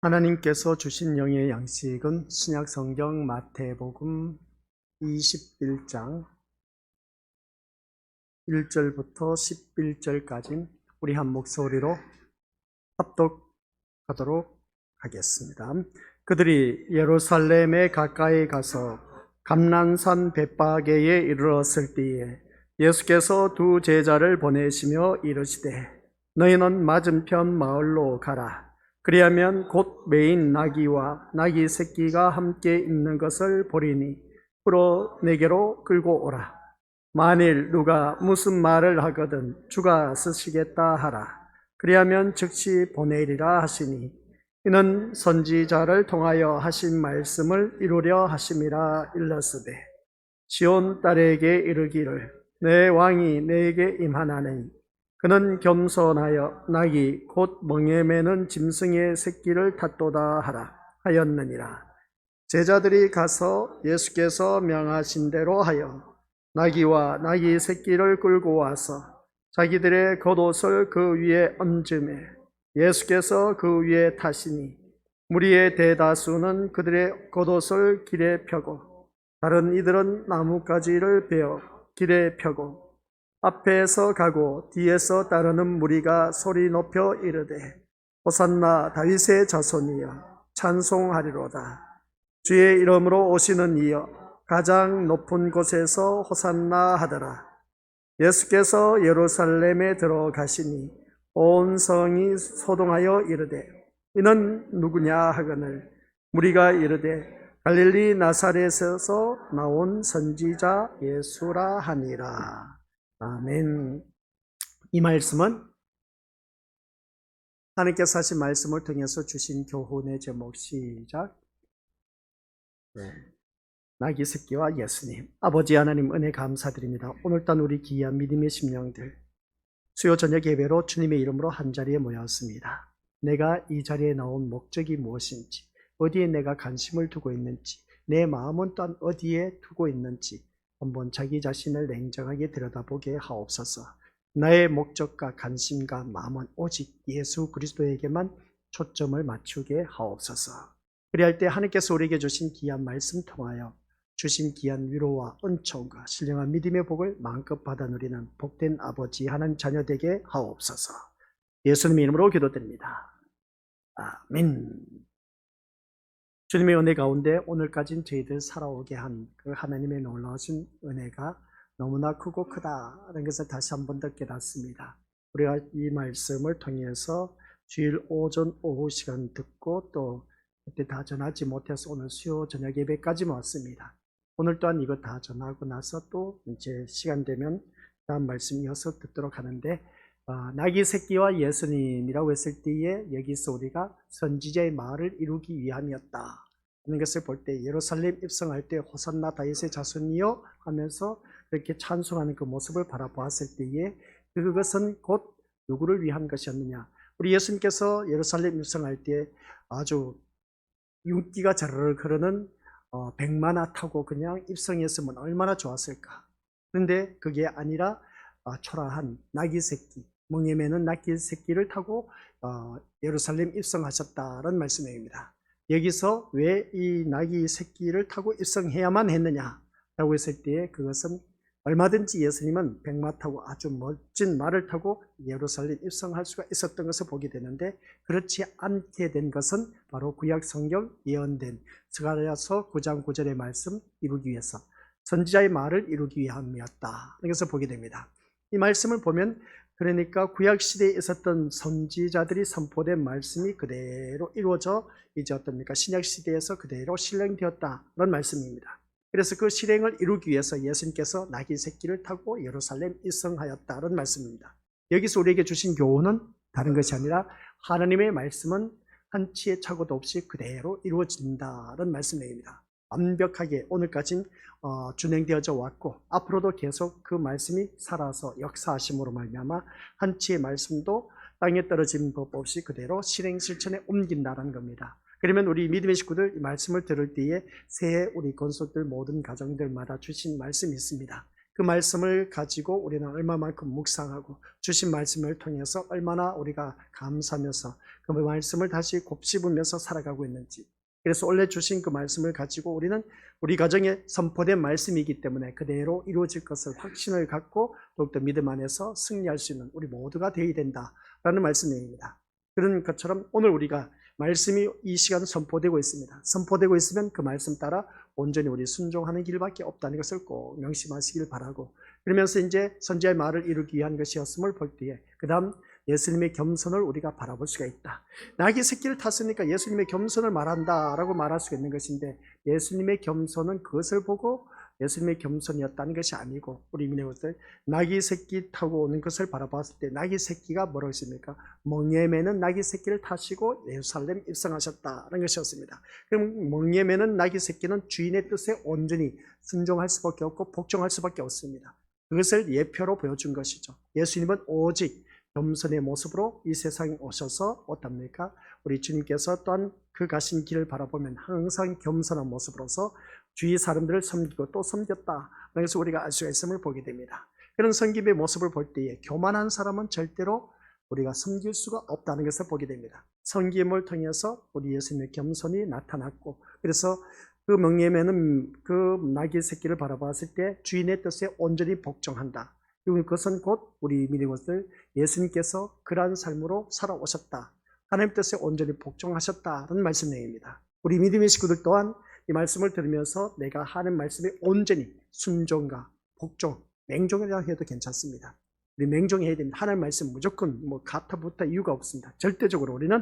하나님께서 주신 영의 양식은 신약성경 마태복음 21장 1절부터 11절까지 우리 한 목소리로 합독하도록 하겠습니다. 그들이 예루살렘에 가까이 가서 감난산 벳바게에 이르렀을 때에 예수께서 두 제자를 보내시며 이르시되 너희는 맞은편 마을로 가라. 그리하면 곧 매인 나귀와 나귀 새끼가 함께 있는 것을 보리니 풀어 내게로 끌고 오라. 만일 누가 무슨 말을 하거든 주가 쓰시겠다 하라. 그리하면 즉시 보내리라 하시니 이는 선지자를 통하여 하신 말씀을 이루려 하심이라. 일렀으되 시온 딸에게 이르기를 내 왕이 내게 임하나니 그는 겸손하여 나귀 곧 멍에 매는 짐승의 새끼를 탔도다 하라 하였느니라. 제자들이 가서 예수께서 명하신 대로 하여 나귀와 나귀 새끼를 끌고 와서 자기들의 겉옷을 그 위에 얹음에 예수께서 그 위에 타시니 무리의 대다수는 그들의 겉옷을 길에 펴고 다른 이들은 나뭇가지를 베어 길에 펴고 앞에서 가고 뒤에서 따르는 무리가 소리 높여 이르되 호산나 다윗의 자손이여 찬송하리로다. 주의 이름으로 오시는 이여 가장 높은 곳에서 호산나 하더라. 예수께서 예루살렘에 들어가시니 온 성이 소동하여 이르되 이는 누구냐 하거늘 무리가 이르되 갈릴리 나사렛에서 나온 선지자 예수라 하니라. 아멘. 이 말씀은 하나님께서 하신 말씀을 통해서 주신 교훈의 제목 시작. 나귀 새끼와 예수님. 아버지 하나님 은혜 감사드립니다. 오늘따라 우리 귀한 믿음의 심령들 수요 저녁 예배로 주님의 이름으로 한자리에 모였습니다. 내가 이 자리에 나온 목적이 무엇인지, 어디에 내가 관심을 두고 있는지, 내 마음은 또한 어디에 두고 있는지 한번 자기 자신을 냉정하게 들여다보게 하옵소서. 나의 목적과 관심과 마음은 오직 예수 그리스도에게만 초점을 맞추게 하옵소서. 그리할 때 하나님께서 우리에게 주신 귀한 말씀 통하여 주신 귀한 위로와 은총과 신령한 믿음의 복을 마음껏 받아 누리는 복된 아버지 하나님 자녀 되게 하옵소서. 예수님의 이름으로 기도드립니다. 아멘. 주님의 은혜 가운데 오늘까지 저희들 살아오게 한 그 하나님의 놀라우신 은혜가 너무나 크고 크다는 것을 다시 한 번 더 깨닫습니다. 우리가 이 말씀을 통해서 주일 오전 오후 시간 듣고 또 그때 다 전하지 못해서 오늘 수요 저녁 예배까지 왔습니다. 오늘 또한 이거 다 전하고 나서 또 이제 시간 되면 다음 말씀 이어서 듣도록 하는데 나귀 새끼와 예수님이라고 했을 때에 여기서 우리가 선지자의 말을 이루기 위함이었다 하는 것을 볼 때 예루살렘 입성할 때 호산나 다윗의 자손이여 하면서 그렇게 찬송하는 그 모습을 바라보았을 때에 그것은 곧 누구를 위한 것이었느냐. 우리 예수님께서 예루살렘 입성할 때 아주 윤기가 자르르 흐르는 백마나 타고 그냥 입성했으면 얼마나 좋았을까. 그런데 그게 아니라 초라한 나귀 새끼, 멍에 매는 나귀 새끼를 타고 예루살렘 입성하셨다는 말씀입니다. 여기서 왜 이 나귀 새끼를 타고 입성해야만 했느냐라고 했을 때 그것은 얼마든지 예수님은 백마 타고 아주 멋진 말을 타고 예루살렘 입성할 수가 있었던 것을 보게 되는데 그렇지 않게 된 것은 바로 구약 성경 예언된 스가랴서 9장 9절의 말씀 이루기 위해서 선지자의 말을 이루기 위함이었다. 이것을 보게 됩니다. 이 말씀을 보면 그러니까 구약 시대에 있었던 선지자들이 선포된 말씀이 그대로 이루어져 이제 어떻습니까? 신약 시대에서 그대로 실행되었다는 말씀입니다. 그래서 그 실행을 이루기 위해서 예수님께서 나귀 새끼를 타고 예루살렘 입성하였다는 말씀입니다. 여기서 우리에게 주신 교훈은 다른 것이 아니라 하나님의 말씀은 한치의 착오도 없이 그대로 이루어진다는 말씀입니다. 완벽하게 오늘까지 준행되어져 왔고 앞으로도 계속 그 말씀이 살아서 역사하심으로 말미암아 한치의 말씀도 땅에 떨어진 법 없이 그대로 실행 실천에 옮긴다는 겁니다. 그러면 우리 믿음의 식구들 이 말씀을 들을 때에 새해 우리 건속들 모든 가정들마다 주신 말씀이 있습니다. 그 말씀을 가지고 우리는 얼마만큼 묵상하고 주신 말씀을 통해서 얼마나 우리가 감사하면서 그 말씀을 다시 곱씹으면서 살아가고 있는지. 그래서 원래 주신 그 말씀을 가지고 우리는 우리 가정에 선포된 말씀이기 때문에 그대로 이루어질 것을 확신을 갖고 더욱더 믿음 안에서 승리할 수 있는 우리 모두가 되어야 된다라는 말씀입니다. 그런 것처럼 오늘 우리가 말씀이 이 시간 선포되고 있습니다. 선포되고 있으면 그 말씀 따라 온전히 우리 순종하는 길밖에 없다는 것을 꼭 명심하시길 바라고, 그러면서 이제 선지자의 말을 이루기 위한 것이었음을 볼 때에 그 다음 예수님의 겸손을 우리가 바라볼 수가 있다. 낙이 새끼를 탔으니까 예수님의 겸손을 말한다라고 말할 수가 있는 것인데, 예수님의 겸손은 그것을 보고 예수님의 겸손이었다는 것이 아니고, 우리 믿는 것들 낙이 새끼 타고 오는 것을 바라봤을 때 낙이 새끼가 뭐라고 했습니까? 멍에매는 낙이 새끼를 타시고 예루살렘 입성하셨다는 것이었습니다. 그럼 멍에매는 낙이 새끼는 주인의 뜻에 온전히 순종할 수밖에 없고 복종할 수밖에 없습니다. 그것을 예표로 보여준 것이죠. 예수님은 오직 겸손의 모습으로 이 세상에 오셔서 어떻습니까? 우리 주님께서 또한 그 가신 길을 바라보면 항상 겸손한 모습으로서 주위 사람들을 섬기고 또 섬겼다. 그래서 우리가 알 수가 있음을 보게 됩니다. 그런 섬김의 모습을 볼 때에 교만한 사람은 절대로 우리가 섬길 수가 없다는 것을 보게 됩니다. 섬김을 통해서 우리 예수님의 겸손이 나타났고, 그래서 그 명예매는 그 낙의 새끼를 바라봤을 때 주인의 뜻에 온전히 복종한다. 그것은 곧 우리 믿는 것들 예수님께서 그러한 삶으로 살아오셨다. 하나님 뜻에 온전히 복종하셨다는 말씀 내용입니다. 우리 믿음의 식구들 또한 이 말씀을 들으면서 내가 하는 말씀에 온전히 순종과 복종, 맹종이라 해도 괜찮습니다. 우리 맹종해야 됩니다. 하나님 말씀 무조건 가타부타 이유가 없습니다. 절대적으로 우리는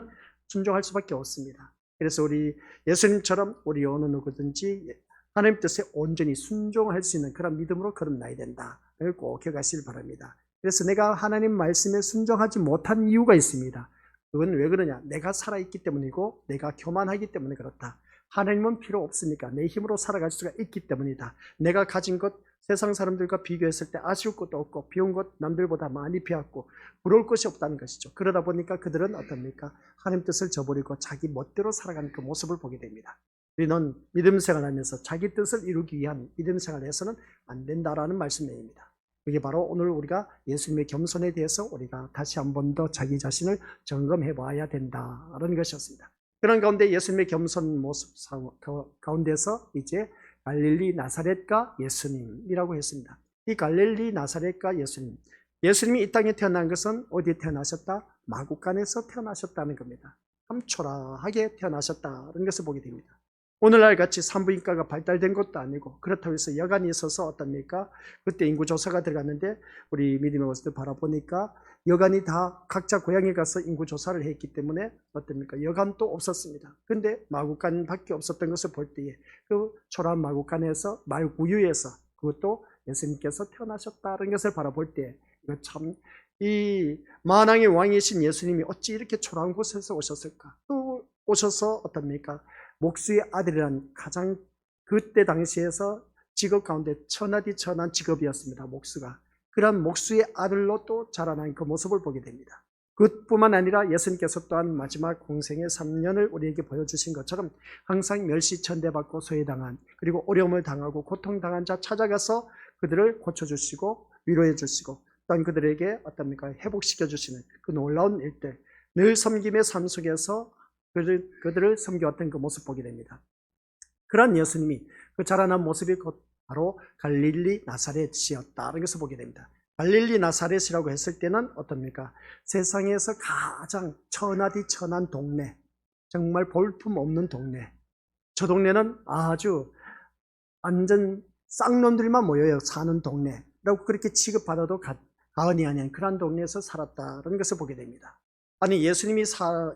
순종할 수밖에 없습니다. 그래서 우리 예수님처럼 우리 어느 누구든지 하나님 뜻에 온전히 순종할 수 있는 그런 믿음으로 거듭나야 된다. 이걸 꼭 기억하시길 바랍니다. 그래서 내가 하나님 말씀에 순종하지 못한 이유가 있습니다. 그건 왜 그러냐? 내가 살아있기 때문이고 내가 교만하기 때문에 그렇다. 하나님은 필요 없으니까 내 힘으로 살아갈 수가 있기 때문이다. 내가 가진 것 세상 사람들과 비교했을 때 아쉬울 것도 없고 비운 것 남들보다 많이 비웠고 부러울 것이 없다는 것이죠. 그러다 보니까 그들은 어떻습니까? 하나님 뜻을 저버리고 자기 멋대로 살아가는 그 모습을 보게 됩니다. 우리는 믿음 생활하면서 자기 뜻을 이루기 위한 믿음 생활을 해서는 안 된다라는 말씀 내용입니다. 그게 바로 오늘 우리가 예수님의 겸손에 대해서 우리가 다시 한 번 더 자기 자신을 점검해 봐야 된다라는 것이었습니다. 그런 가운데 예수님의 겸손 모습 가운데서 이제 갈릴리 나사렛과 예수님이라고 했습니다. 이 갈릴리 나사렛과 예수님, 예수님이 이 땅에 태어난 것은 어디에 태어나셨다? 마구간에서 태어나셨다는 겁니다. 참 초라하게 태어나셨다는 것을 보게 됩니다. 오늘날 같이 산부인과가 발달된 것도 아니고, 그렇다고 해서 여관이 있어서 어떻습니까? 그때 인구조사가 들어갔는데 우리 믿음의 모습을 바라보니까 여관이 다 각자 고향에 가서 인구조사를 했기 때문에 어떻습니까? 여관도 없었습니다. 근데 마구간밖에 없었던 것을 볼 때에 그 초라한 마구간에서 말구유에서 그것도 예수님께서 태어나셨다는 것을 바라볼 때 이거 참, 이 만왕의 왕이신 예수님이 어찌 이렇게 초라한 곳에서 오셨을까? 또 오셔서 어떻습니까? 목수의 아들이란 가장 그때 당시에서 직업 가운데 천하디 천한 직업이었습니다. 목수가. 그런 목수의 아들로 또 자라난 그 모습을 보게 됩니다. 그뿐만 아니라 예수님께서 또한 마지막 공생의 3년을 우리에게 보여주신 것처럼 항상 멸시천대받고 소외당한, 그리고 어려움을 당하고 고통당한 자 찾아가서 그들을 고쳐주시고 위로해 주시고 또한 그들에게 어떻습니까? 회복시켜 주시는 그 놀라운 일들, 늘 섬김의 삶 속에서 그들을 섬겨왔던 그 모습 보게 됩니다. 그런 예수님이 그 자라난 모습이 곧 바로 갈릴리 나사렛이었다는 것을 보게 됩니다. 갈릴리 나사렛이라고 했을 때는 어떻습니까? 세상에서 가장 천하디 천한 동네, 정말 볼품 없는 동네. 저 동네는 아주 완전 쌍놈들만 모여요 사는 동네라고 그렇게 취급받아도 과언이 아닌 그런 동네에서 살았다는 것을 보게 됩니다. 아니 예수님이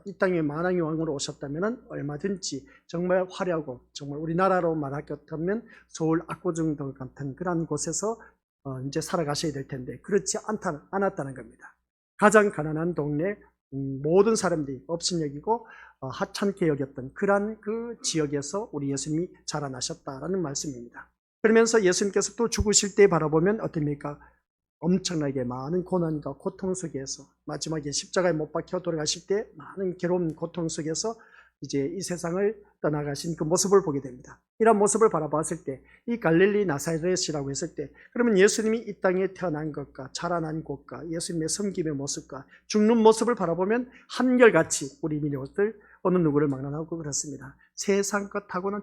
이 땅에 만왕의 왕으로 오셨다면 얼마든지 정말 화려하고 정말 우리나라로 말하자면 서울 압구정동 같은 그런 곳에서 이제 살아가셔야 될 텐데 그렇지 않았다는 겁니다. 가장 가난한 동네, 모든 사람들이 업신여기고 하찮게 여겼던 그러한 그 지역에서 우리 예수님이 자라나셨다라는 말씀입니다. 그러면서 예수님께서 또 죽으실 때 바라보면 어떻습니까? 엄청나게 많은 고난과 고통 속에서 마지막에 십자가에 못 박혀 돌아가실 때 많은 괴로운 고통 속에서 이제 이 세상을 떠나가신 그 모습을 보게 됩니다. 이런 모습을 바라봤을 때 이 갈릴리 나사렛이라고 했을 때 그러면 예수님이 이 땅에 태어난 것과 자라난 곳과 예수님의 섬김의 모습과 죽는 모습을 바라보면 한결같이 우리 민족들 어느 누구를 막론하고 그렇습니다. 세상 것하고는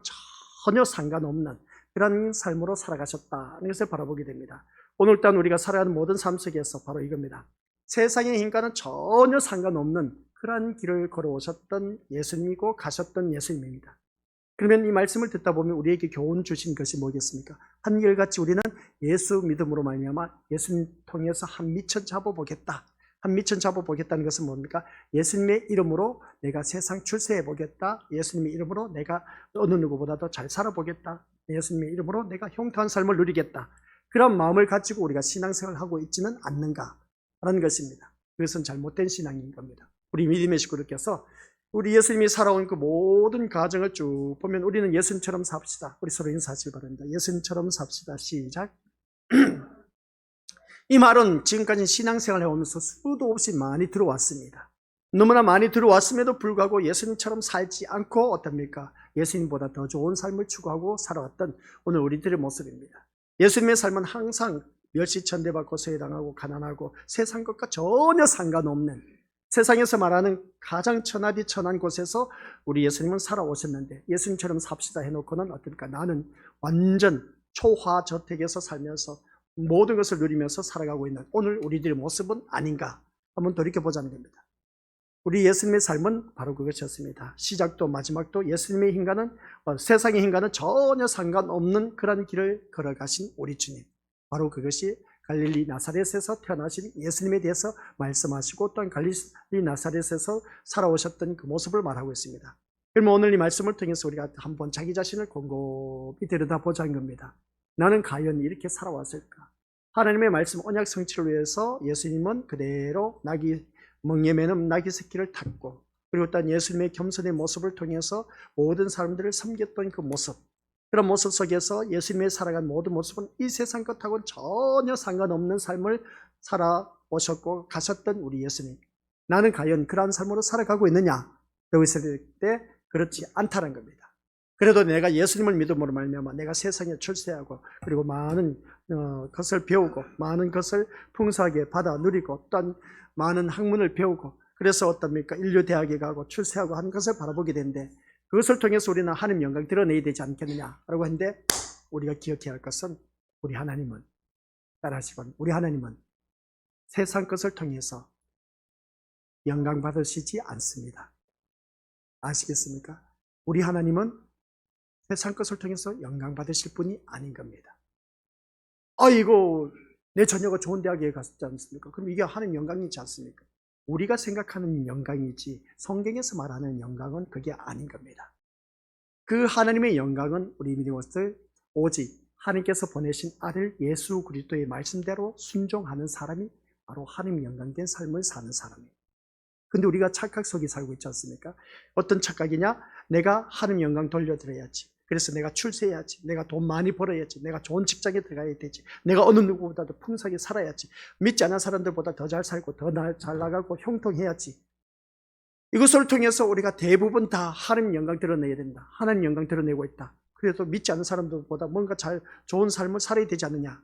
전혀 상관없는 그런 삶으로 살아가셨다는 것을 바라보게 됩니다. 오늘 단 우리가 살아가는 모든 삶 속에서 바로 이겁니다. 세상의 힘과는 전혀 상관없는 그러한 길을 걸어오셨던 예수님이고 가셨던 예수님입니다. 그러면 이 말씀을 듣다 보면 우리에게 교훈 주신 것이 뭐겠습니까? 한결같이 우리는 예수 믿음으로 말미암아 예수님 통해서 한 미천 잡아보겠다. 한 미천 잡아보겠다는 것은 뭡니까? 예수님의 이름으로 내가 세상 출세해보겠다. 예수님의 이름으로 내가 어느 누구보다도 잘 살아보겠다. 예수님의 이름으로 내가 형통한 삶을 누리겠다. 그런 마음을 가지고 우리가 신앙생활을 하고 있지는 않는가 라는 것입니다. 그것은 잘못된 신앙인 겁니다. 우리 믿음의 식구들께서 우리 예수님이 살아온 그 모든 과정을 쭉 보면 우리는 예수님처럼 삽시다. 우리 서로 인사하시기 바랍니다. 예수님처럼 삽시다. 시작. 이 말은 지금까지 신앙생활을 해오면서 수도 없이 많이 들어왔습니다. 너무나 많이 들어왔음에도 불구하고 예수님처럼 살지 않고 어떻습니까? 예수님보다 더 좋은 삶을 추구하고 살아왔던 오늘 우리들의 모습입니다. 예수님의 삶은 항상 멸시천대받고 소외당하고 가난하고 세상 것과 전혀 상관없는 세상에서 말하는 가장 천하디 천한 곳에서 우리 예수님은 살아오셨는데 예수님처럼 삽시다 해놓고는 어떨까? 나는 완전 초화저택에서 살면서 모든 것을 누리면서 살아가고 있는 오늘 우리들의 모습은 아닌가? 한번 돌이켜보자는 겁니다. 우리 예수님의 삶은 바로 그것이었습니다. 시작도 마지막도 예수님의 힘과는 세상의 힘과는 전혀 상관없는 그런 길을 걸어가신 우리 주님. 바로 그것이 갈릴리 나사렛에서 태어나신 예수님에 대해서 말씀하시고 또한 갈릴리 나사렛에서 살아오셨던 그 모습을 말하고 있습니다. 그러면 오늘 이 말씀을 통해서 우리가 한번 자기 자신을 곰곰이 들여다보자는 겁니다. 나는 과연 이렇게 살아왔을까? 하나님의 말씀 언약 성취를 위해서 예수님은 그대로 멍에 매는 나귀 새끼를 탔고 그리고 또한 예수님의 겸손의 모습을 통해서 모든 사람들을 섬겼던 그 모습, 그런 모습 속에서 예수님의 살아간 모든 모습은 이 세상 것하고는 전혀 상관없는 삶을 살아오셨고 가셨던 우리 예수님. 나는 과연 그러한 삶으로 살아가고 있느냐? 라고 했을 때 그렇지 않다는 겁니다. 그래도 내가 예수님을 믿음으로 말미암아 내가 세상에 출세하고 그리고 많은 것을 배우고 많은 것을 풍성하게 받아 누리고 또한 많은 학문을 배우고 그래서 어떻습니까? 인류대학에 가고 출세하고 하는 것을 바라보게 되는데 그것을 통해서 우리는 하나님 영광 드러내야 되지 않겠느냐라고 하는데 우리가 기억해야 할 것은 우리 하나님은 따라하시건 우리 하나님은 세상 것을 통해서 영광 받으시지 않습니다. 아시겠습니까? 우리 하나님은 세상 것을 통해서 영광 받으실 분이 아닌 겁니다. 아이고 내 자녀가 좋은 대학에 갔지 않습니까? 그럼 이게 하나님 영광이지 않습니까? 우리가 생각하는 영광이지 성경에서 말하는 영광은 그게 아닌 겁니다. 그 하나님의 영광은 우리 믿는 것을 오직 하나님께서 보내신 아들 예수 그리스도의 말씀대로 순종하는 사람이 바로 하나님 영광된 삶을 사는 사람이에요. 근데 우리가 착각 속에 살고 있지 않습니까? 어떤 착각이냐? 내가 하나님 영광 돌려드려야지. 그래서 내가 출세해야지. 내가 돈 많이 벌어야지. 내가 좋은 직장에 들어가야 되지. 내가 어느 누구보다도 풍성하게 살아야지. 믿지 않은 사람들보다 더 잘 살고 더 잘 나가고 형통해야지. 이것을 통해서 우리가 대부분 다 하나님 영광 드러내야 된다. 하나님 영광 드러내고 있다. 그래서 믿지 않은 사람들보다 뭔가 좋은 삶을 살아야 되지 않느냐.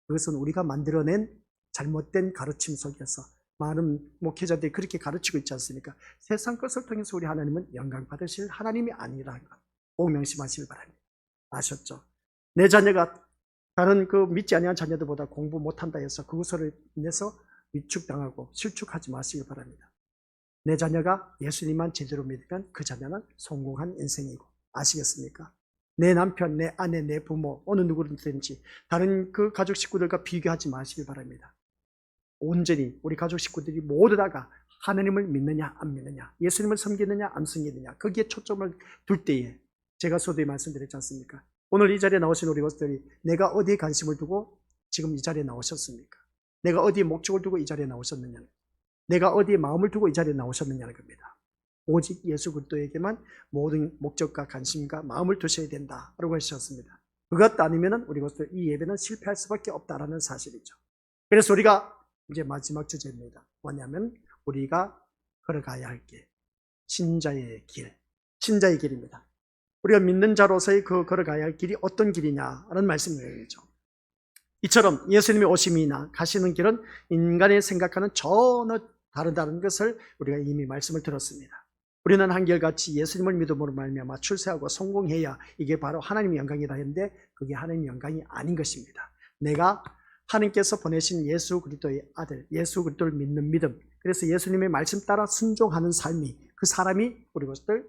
그것은 우리가 만들어낸 잘못된 가르침 속에서 많은 목회자들이 그렇게 가르치고 있지 않습니까? 세상 것을 통해서 우리 하나님은 영광 받으실 하나님이 아니라는 것. 꼭 명심하시길 바랍니다. 아셨죠? 내 자녀가 다른 그 믿지 아니한 자녀들보다 공부 못한다 해서 그것을 인해서 위축당하고 실축하지 마시길 바랍니다. 내 자녀가 예수님만 제대로 믿으면 그 자녀는 성공한 인생이고 아시겠습니까? 내 남편, 내 아내, 내 부모 어느 누구든지 다른 그 가족 식구들과 비교하지 마시길 바랍니다. 온전히 우리 가족 식구들이 모두 다가 하나님을 믿느냐 안 믿느냐 예수님을 섬기느냐 안 섬기느냐 거기에 초점을 둘 때에 제가 서두에 말씀드렸지 않습니까? 오늘 이 자리에 나오신 우리 것들이 내가 어디에 관심을 두고 지금 이 자리에 나오셨습니까? 내가 어디에 목적을 두고 이 자리에 나오셨느냐? 내가 어디에 마음을 두고 이 자리에 나오셨느냐는 겁니다. 오직 예수 그리스도에게만 모든 목적과 관심과 마음을 두셔야 된다라고 하셨습니다. 그것 아니면 우리 것들 이 예배는 실패할 수밖에 없다라는 사실이죠. 그래서 우리가 이제 마지막 주제입니다. 뭐냐면 우리가 걸어가야 할 길, 신자의 길. 신자의 길입니다. 우리가 믿는 자로서의 그 걸어가야 할 길이 어떤 길이냐는 말씀이죠. 이처럼 예수님이 오심이나 가시는 길은 인간이 생각하는 전혀 다르다는 것을 우리가 이미 말씀을 들었습니다. 우리는 한결같이 예수님을 믿음으로 말미암아 출세하고 성공해야 이게 바로 하나님의 영광이다 했는데 그게 하나님의 영광이 아닌 것입니다. 내가 하나님께서 보내신 예수 그리스도의 아들, 예수 그리스도를 믿는 믿음, 그래서 예수님의 말씀 따라 순종하는 삶이 그 사람이 우리 것들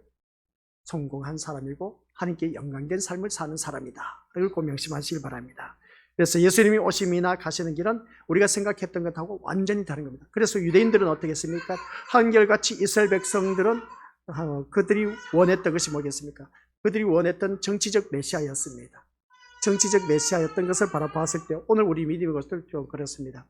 성공한 사람이고 하나님께 영광된 삶을 사는 사람이다. 이걸 꼭 명심하시길 바랍니다. 그래서 예수님이 오심이나 가시는 길은 우리가 생각했던 것하고 완전히 다른 겁니다. 그래서 유대인들은 어떻게 했습니까? 한결같이 이스라엘 백성들은 그들이 원했던 것이 뭐겠습니까? 그들이 원했던 정치적 메시아였습니다. 정치적 메시아였던 것을 바라봤을 때 오늘 우리 믿음의 것들 좀 그렇습니다.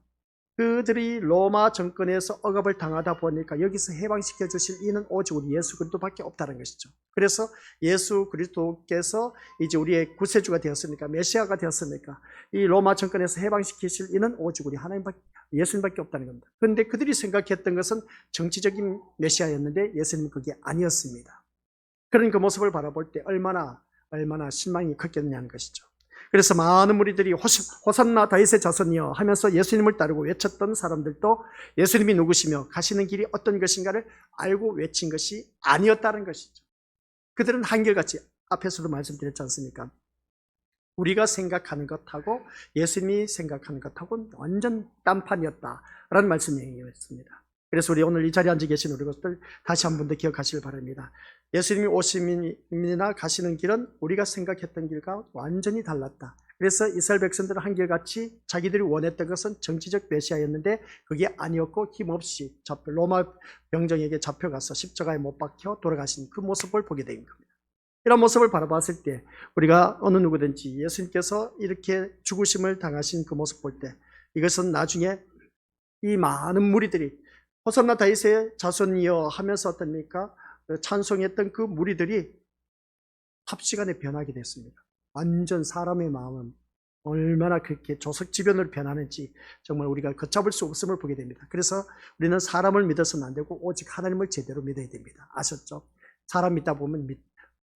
그들이 로마 정권에서 억압을 당하다 보니까 여기서 해방시켜 주실 이는 오직 우리 예수 그리스도밖에 없다는 것이죠. 그래서 예수 그리스도께서 이제 우리의 구세주가 되었으니까, 메시아가 되었으니까 이 로마 정권에서 해방시키실 이는 오직 우리 하나님밖에, 예수님밖에 없다는 겁니다. 그런데 그들이 생각했던 것은 정치적인 메시아였는데 예수님은 그게 아니었습니다. 그런 그 모습을 바라볼 때 얼마나 실망이 컸겠느냐는 것이죠. 그래서 많은 무리들이 호산나 다윗의 자손이여 하면서 예수님을 따르고 외쳤던 사람들도 예수님이 누구시며 가시는 길이 어떤 것인가를 알고 외친 것이 아니었다는 것이죠. 그들은 한결같이 앞에서도 말씀드렸지 않습니까? 우리가 생각하는 것하고 예수님이 생각하는 것하고는 완전 딴판이었다라는 말씀이었습니다. 그래서 우리 오늘 이 자리에 앉아 계신 우리 것들 다시 한 번 더 기억하시길 바랍니다. 예수님이 오심이나 가시는 길은 우리가 생각했던 길과 완전히 달랐다. 그래서 이스라엘 백성들은 한결같이 자기들이 원했던 것은 정치적 메시아였는데 그게 아니었고 힘없이 로마 병정에게 잡혀가서 십자가에 못 박혀 돌아가신 그 모습을 보게 된 겁니다. 이런 모습을 바라봤을 때 우리가 어느 누구든지 예수님께서 이렇게 죽으심을 당하신 그 모습 볼 때 이것은 나중에 이 많은 무리들이 호산나 다윗의 자손이여 하면서 어떻습니까? 찬송했던 그 무리들이 합시간에 변하게 됐습니다. 완전 사람의 마음은 얼마나 그렇게 조석지변으로 변하는지 정말 우리가 걷잡을 수 없음을 보게 됩니다. 그래서 우리는 사람을 믿어서는 안 되고 오직 하나님을 제대로 믿어야 됩니다. 아셨죠? 사람 믿다 보면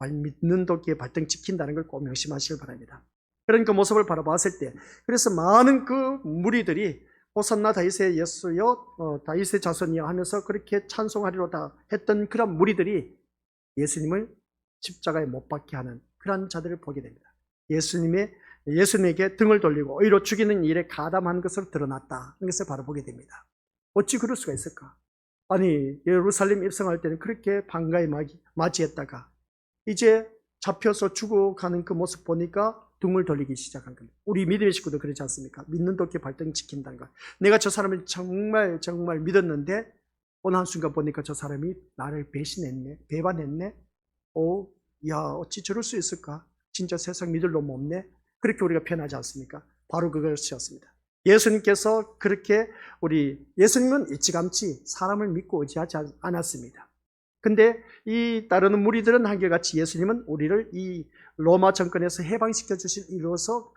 믿는 도끼에 발등 찍힌다는 걸 꼭 명심하시길 바랍니다. 그런 그 모습을 바라봤을 때 그래서 많은 그 무리들이 호산나 다윗의 예수여 다윗의 자손이여 하면서 그렇게 찬송하리로다 했던 그런 무리들이 예수님을 십자가에 못 박게 하는 그런 자들을 보게 됩니다. 예수님에게 등을 돌리고 오히려 죽이는 일에 가담한 것으로 드러났다. 이것을 바로 보게 됩니다. 어찌 그럴 수가 있을까? 아니 예루살렘 입성할 때는 그렇게 반가이 맞이했다가 이제 잡혀서 죽어가는 그 모습 보니까 등을 돌리기 시작한 겁니다. 우리 믿음의 식구도 그렇지 않습니까? 믿는 도끼 발등 지킨다는 것. 내가 저 사람을 정말 믿었는데 어느 한순간 보니까 저 사람이 나를 배신했네, 배반했네. 야 어찌 저럴 수 있을까? 진짜 세상 믿을 놈 없네. 그렇게 우리가 표현하지 않습니까? 바로 그것이었습니다. 예수님께서 그렇게 예수님은 일찌감치 사람을 믿고 의지하지 않았습니다. 근데 이 따르는 무리들은 한결같이 예수님은 우리를 이 로마 정권에서 해방시켜 주실 이로서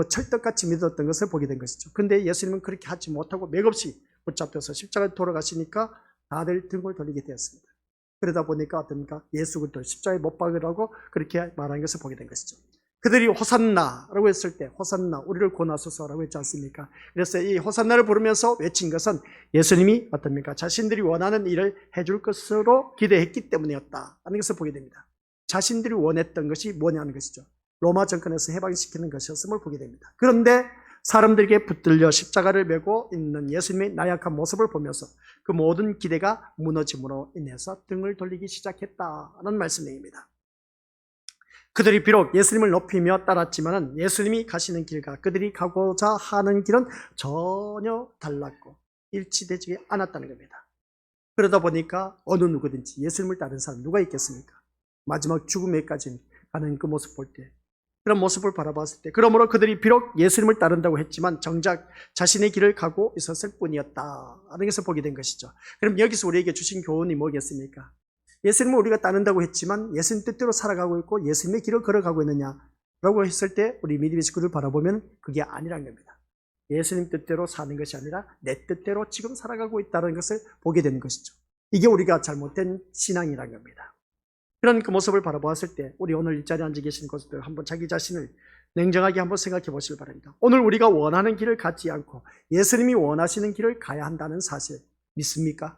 철떡같이 믿었던 것을 보게 된 것이죠. 근데 예수님은 그렇게 하지 못하고 맥없이 붙잡혀서 십자가에 돌아가시니까 다들 등을 돌리게 되었습니다. 그러다 보니까 어떻습니까? 예수 그리스도 십자가에 못 박으라고 그렇게 말한 것을 보게 된 것이죠. 그들이 호산나라고 했을 때 호산나 우리를 구원하소서라고 했지 않습니까? 그래서 이 호산나를 부르면서 외친 것은 예수님이 어떻습니까? 자신들이 원하는 일을 해줄 것으로 기대했기 때문이었다 하는 것을 보게 됩니다. 자신들이 원했던 것이 뭐냐는 것이죠. 로마 정권에서 해방시키는 것이었음을 보게 됩니다. 그런데 사람들에게 붙들려 십자가를 메고 있는 예수님의 나약한 모습을 보면서 그 모든 기대가 무너짐으로 인해서 등을 돌리기 시작했다는 말씀입니다. 그들이 비록 예수님을 높이며 따랐지만 예수님이 가시는 길과 그들이 가고자 하는 길은 전혀 달랐고 일치되지 않았다는 겁니다. 그러다 보니까 어느 누구든지 예수님을 따르는 사람 누가 있겠습니까? 마지막 죽음에까지 가는 그 모습 볼 때, 그런 모습을 바라봤을 때, 그러므로 그들이 비록 예수님을 따른다고 했지만 정작 자신의 길을 가고 있었을 뿐이었다 하는 것을 보게 된 것이죠. 그럼 여기서 우리에게 주신 교훈이 뭐겠습니까? 예수님을 우리가 따른다고 했지만 예수님 뜻대로 살아가고 있고 예수님의 길을 걸어가고 있느냐라고 했을 때 우리 믿음의 식구들 바라보면 그게 아니라는 겁니다. 예수님 뜻대로 사는 것이 아니라 내 뜻대로 지금 살아가고 있다는 것을 보게 되는 것이죠. 이게 우리가 잘못된 신앙이라는 겁니다. 그런 그 모습을 바라보았을 때 우리 오늘 이 자리에 앉아 계신 것들 한번 자기 자신을 냉정하게 한번 생각해 보시길 바랍니다. 오늘 우리가 원하는 길을 갖지 않고 예수님이 원하시는 길을 가야 한다는 사실 믿습니까?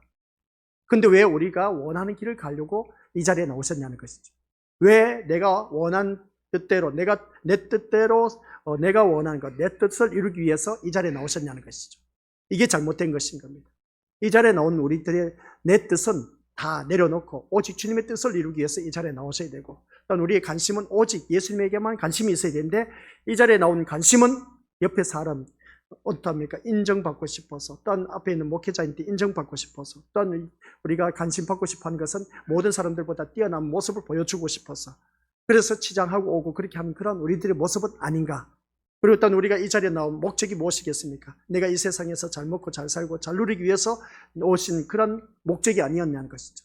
근데 왜 우리가 원하는 길을 가려고 이 자리에 나오셨냐는 것이죠. 왜 내가 원한 뜻대로, 내 뜻대로, 내가 원하는 것, 내 뜻을 이루기 위해서 이 자리에 나오셨냐는 것이죠. 이게 잘못된 것인 겁니다. 이 자리에 나온 우리들의 내 뜻은 다 내려놓고 오직 주님의 뜻을 이루기 위해서 이 자리에 나오셔야 되고, 또한 우리의 관심은 오직 예수님에게만 관심이 있어야 되는데, 이 자리에 나온 관심은 옆에 사람, 어떻습니까? 인정받고 싶어서, 또한 앞에 있는 목회자인데 인정받고 싶어서, 또한 우리가 관심 받고 싶어 하는 것은 모든 사람들보다 뛰어난 모습을 보여주고 싶어서, 그래서 치장하고 오고 그렇게 하는 그런 우리들의 모습은 아닌가? 그리고 또한 우리가 이 자리에 나온 목적이 무엇이겠습니까? 내가 이 세상에서 잘 먹고 잘 살고 잘 누리기 위해서 오신 그런 목적이 아니었냐는 것이죠.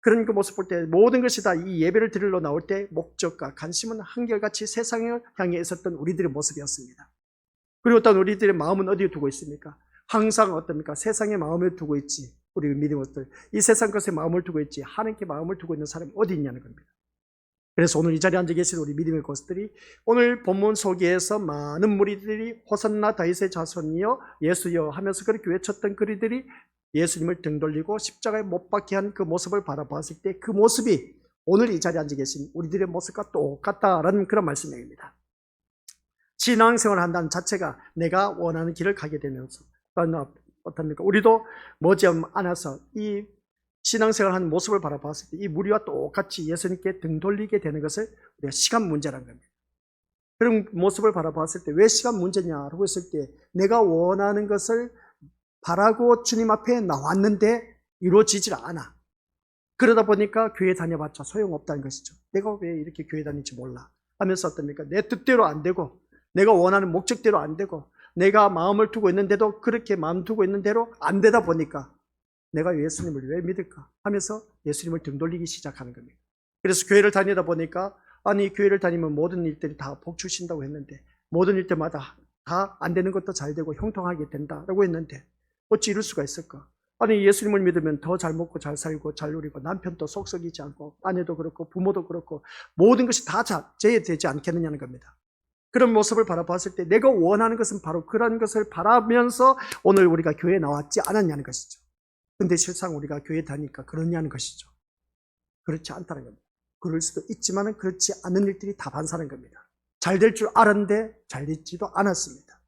그런 그 모습 볼 때 모든 것이 다 이 예배를 드리러 나올 때 목적과 관심은 한결같이 세상을 향해 있었던 우리들의 모습이었습니다. 그리고 또한 우리들의 마음은 어디에 두고 있습니까? 항상 어떻습니까? 세상에 마음을 두고 있지. 우리 믿음의 것들. 이 세상 것에 마음을 두고 있지. 하나님께 마음을 두고 있는 사람이 어디 있냐는 겁니다. 그래서 오늘 이 자리에 앉아 계신 우리 믿음의 것들이 오늘 본문 소개에서 많은 무리들이 호산나 다윗의 자손이여 예수여 하면서 그렇게 외쳤던 그리들이 예수님을 등 돌리고 십자가에 못 박게 한 그 모습을 바라봤을 때 그 모습이 오늘 이 자리에 앉아 계신 우리들의 모습과 똑같다라는 그런 말씀입니다. 신앙생활을 한다는 자체가 내가 원하는 길을 가게 되면서 어떻습니까? 우리도 머지않아서 이 신앙생활 하는 모습을 바라봤을 때 이 무리와 똑같이 예수님께 등 돌리게 되는 것을 우리가 시간 문제라는 겁니다. 그런 모습을 바라봤을 때 왜 시간 문제냐라고 했을 때 내가 원하는 것을 바라고 주님 앞에 나왔는데 이루어지질 않아. 그러다 보니까 교회 다녀봤자 소용없다는 것이죠. 내가 왜 이렇게 교회 다니는지 몰라 하면서 어떻습니까? 내 뜻대로 안 되고 내가 원하는 목적대로 안 되고 내가 마음을 두고 있는데도 그렇게 마음 두고 있는 대로 안 되다 보니까 내가 예수님을 왜 믿을까 하면서 예수님을 등 돌리기 시작하는 겁니다. 그래서 교회를 다니다 보니까 아니 교회를 다니면 모든 일들이 다 복 주신다고 했는데 모든 일 때마다 다 안 되는 것도 잘 되고 형통하게 된다라고 했는데 어찌 이럴 수가 있을까? 아니 예수님을 믿으면 더 잘 먹고 잘 살고 잘 누리고 남편도 속 썩이지 않고 아내도 그렇고 부모도 그렇고 모든 것이 다 제되지 않겠느냐는 겁니다. 그런 모습을 바라봤을 때 내가 원하는 것은 바로 그런 것을 바라면서 오늘 우리가 교회에 나왔지 않았냐는 것이죠. 근데 실상 우리가 교회 다니까 그러냐는 것이죠. 그렇지 않다는 겁니다. 그럴 수도 있지만 그렇지 않은 일들이 다반사는 겁니다. 잘 될 줄 알았는데 잘 되지도 않았습니다.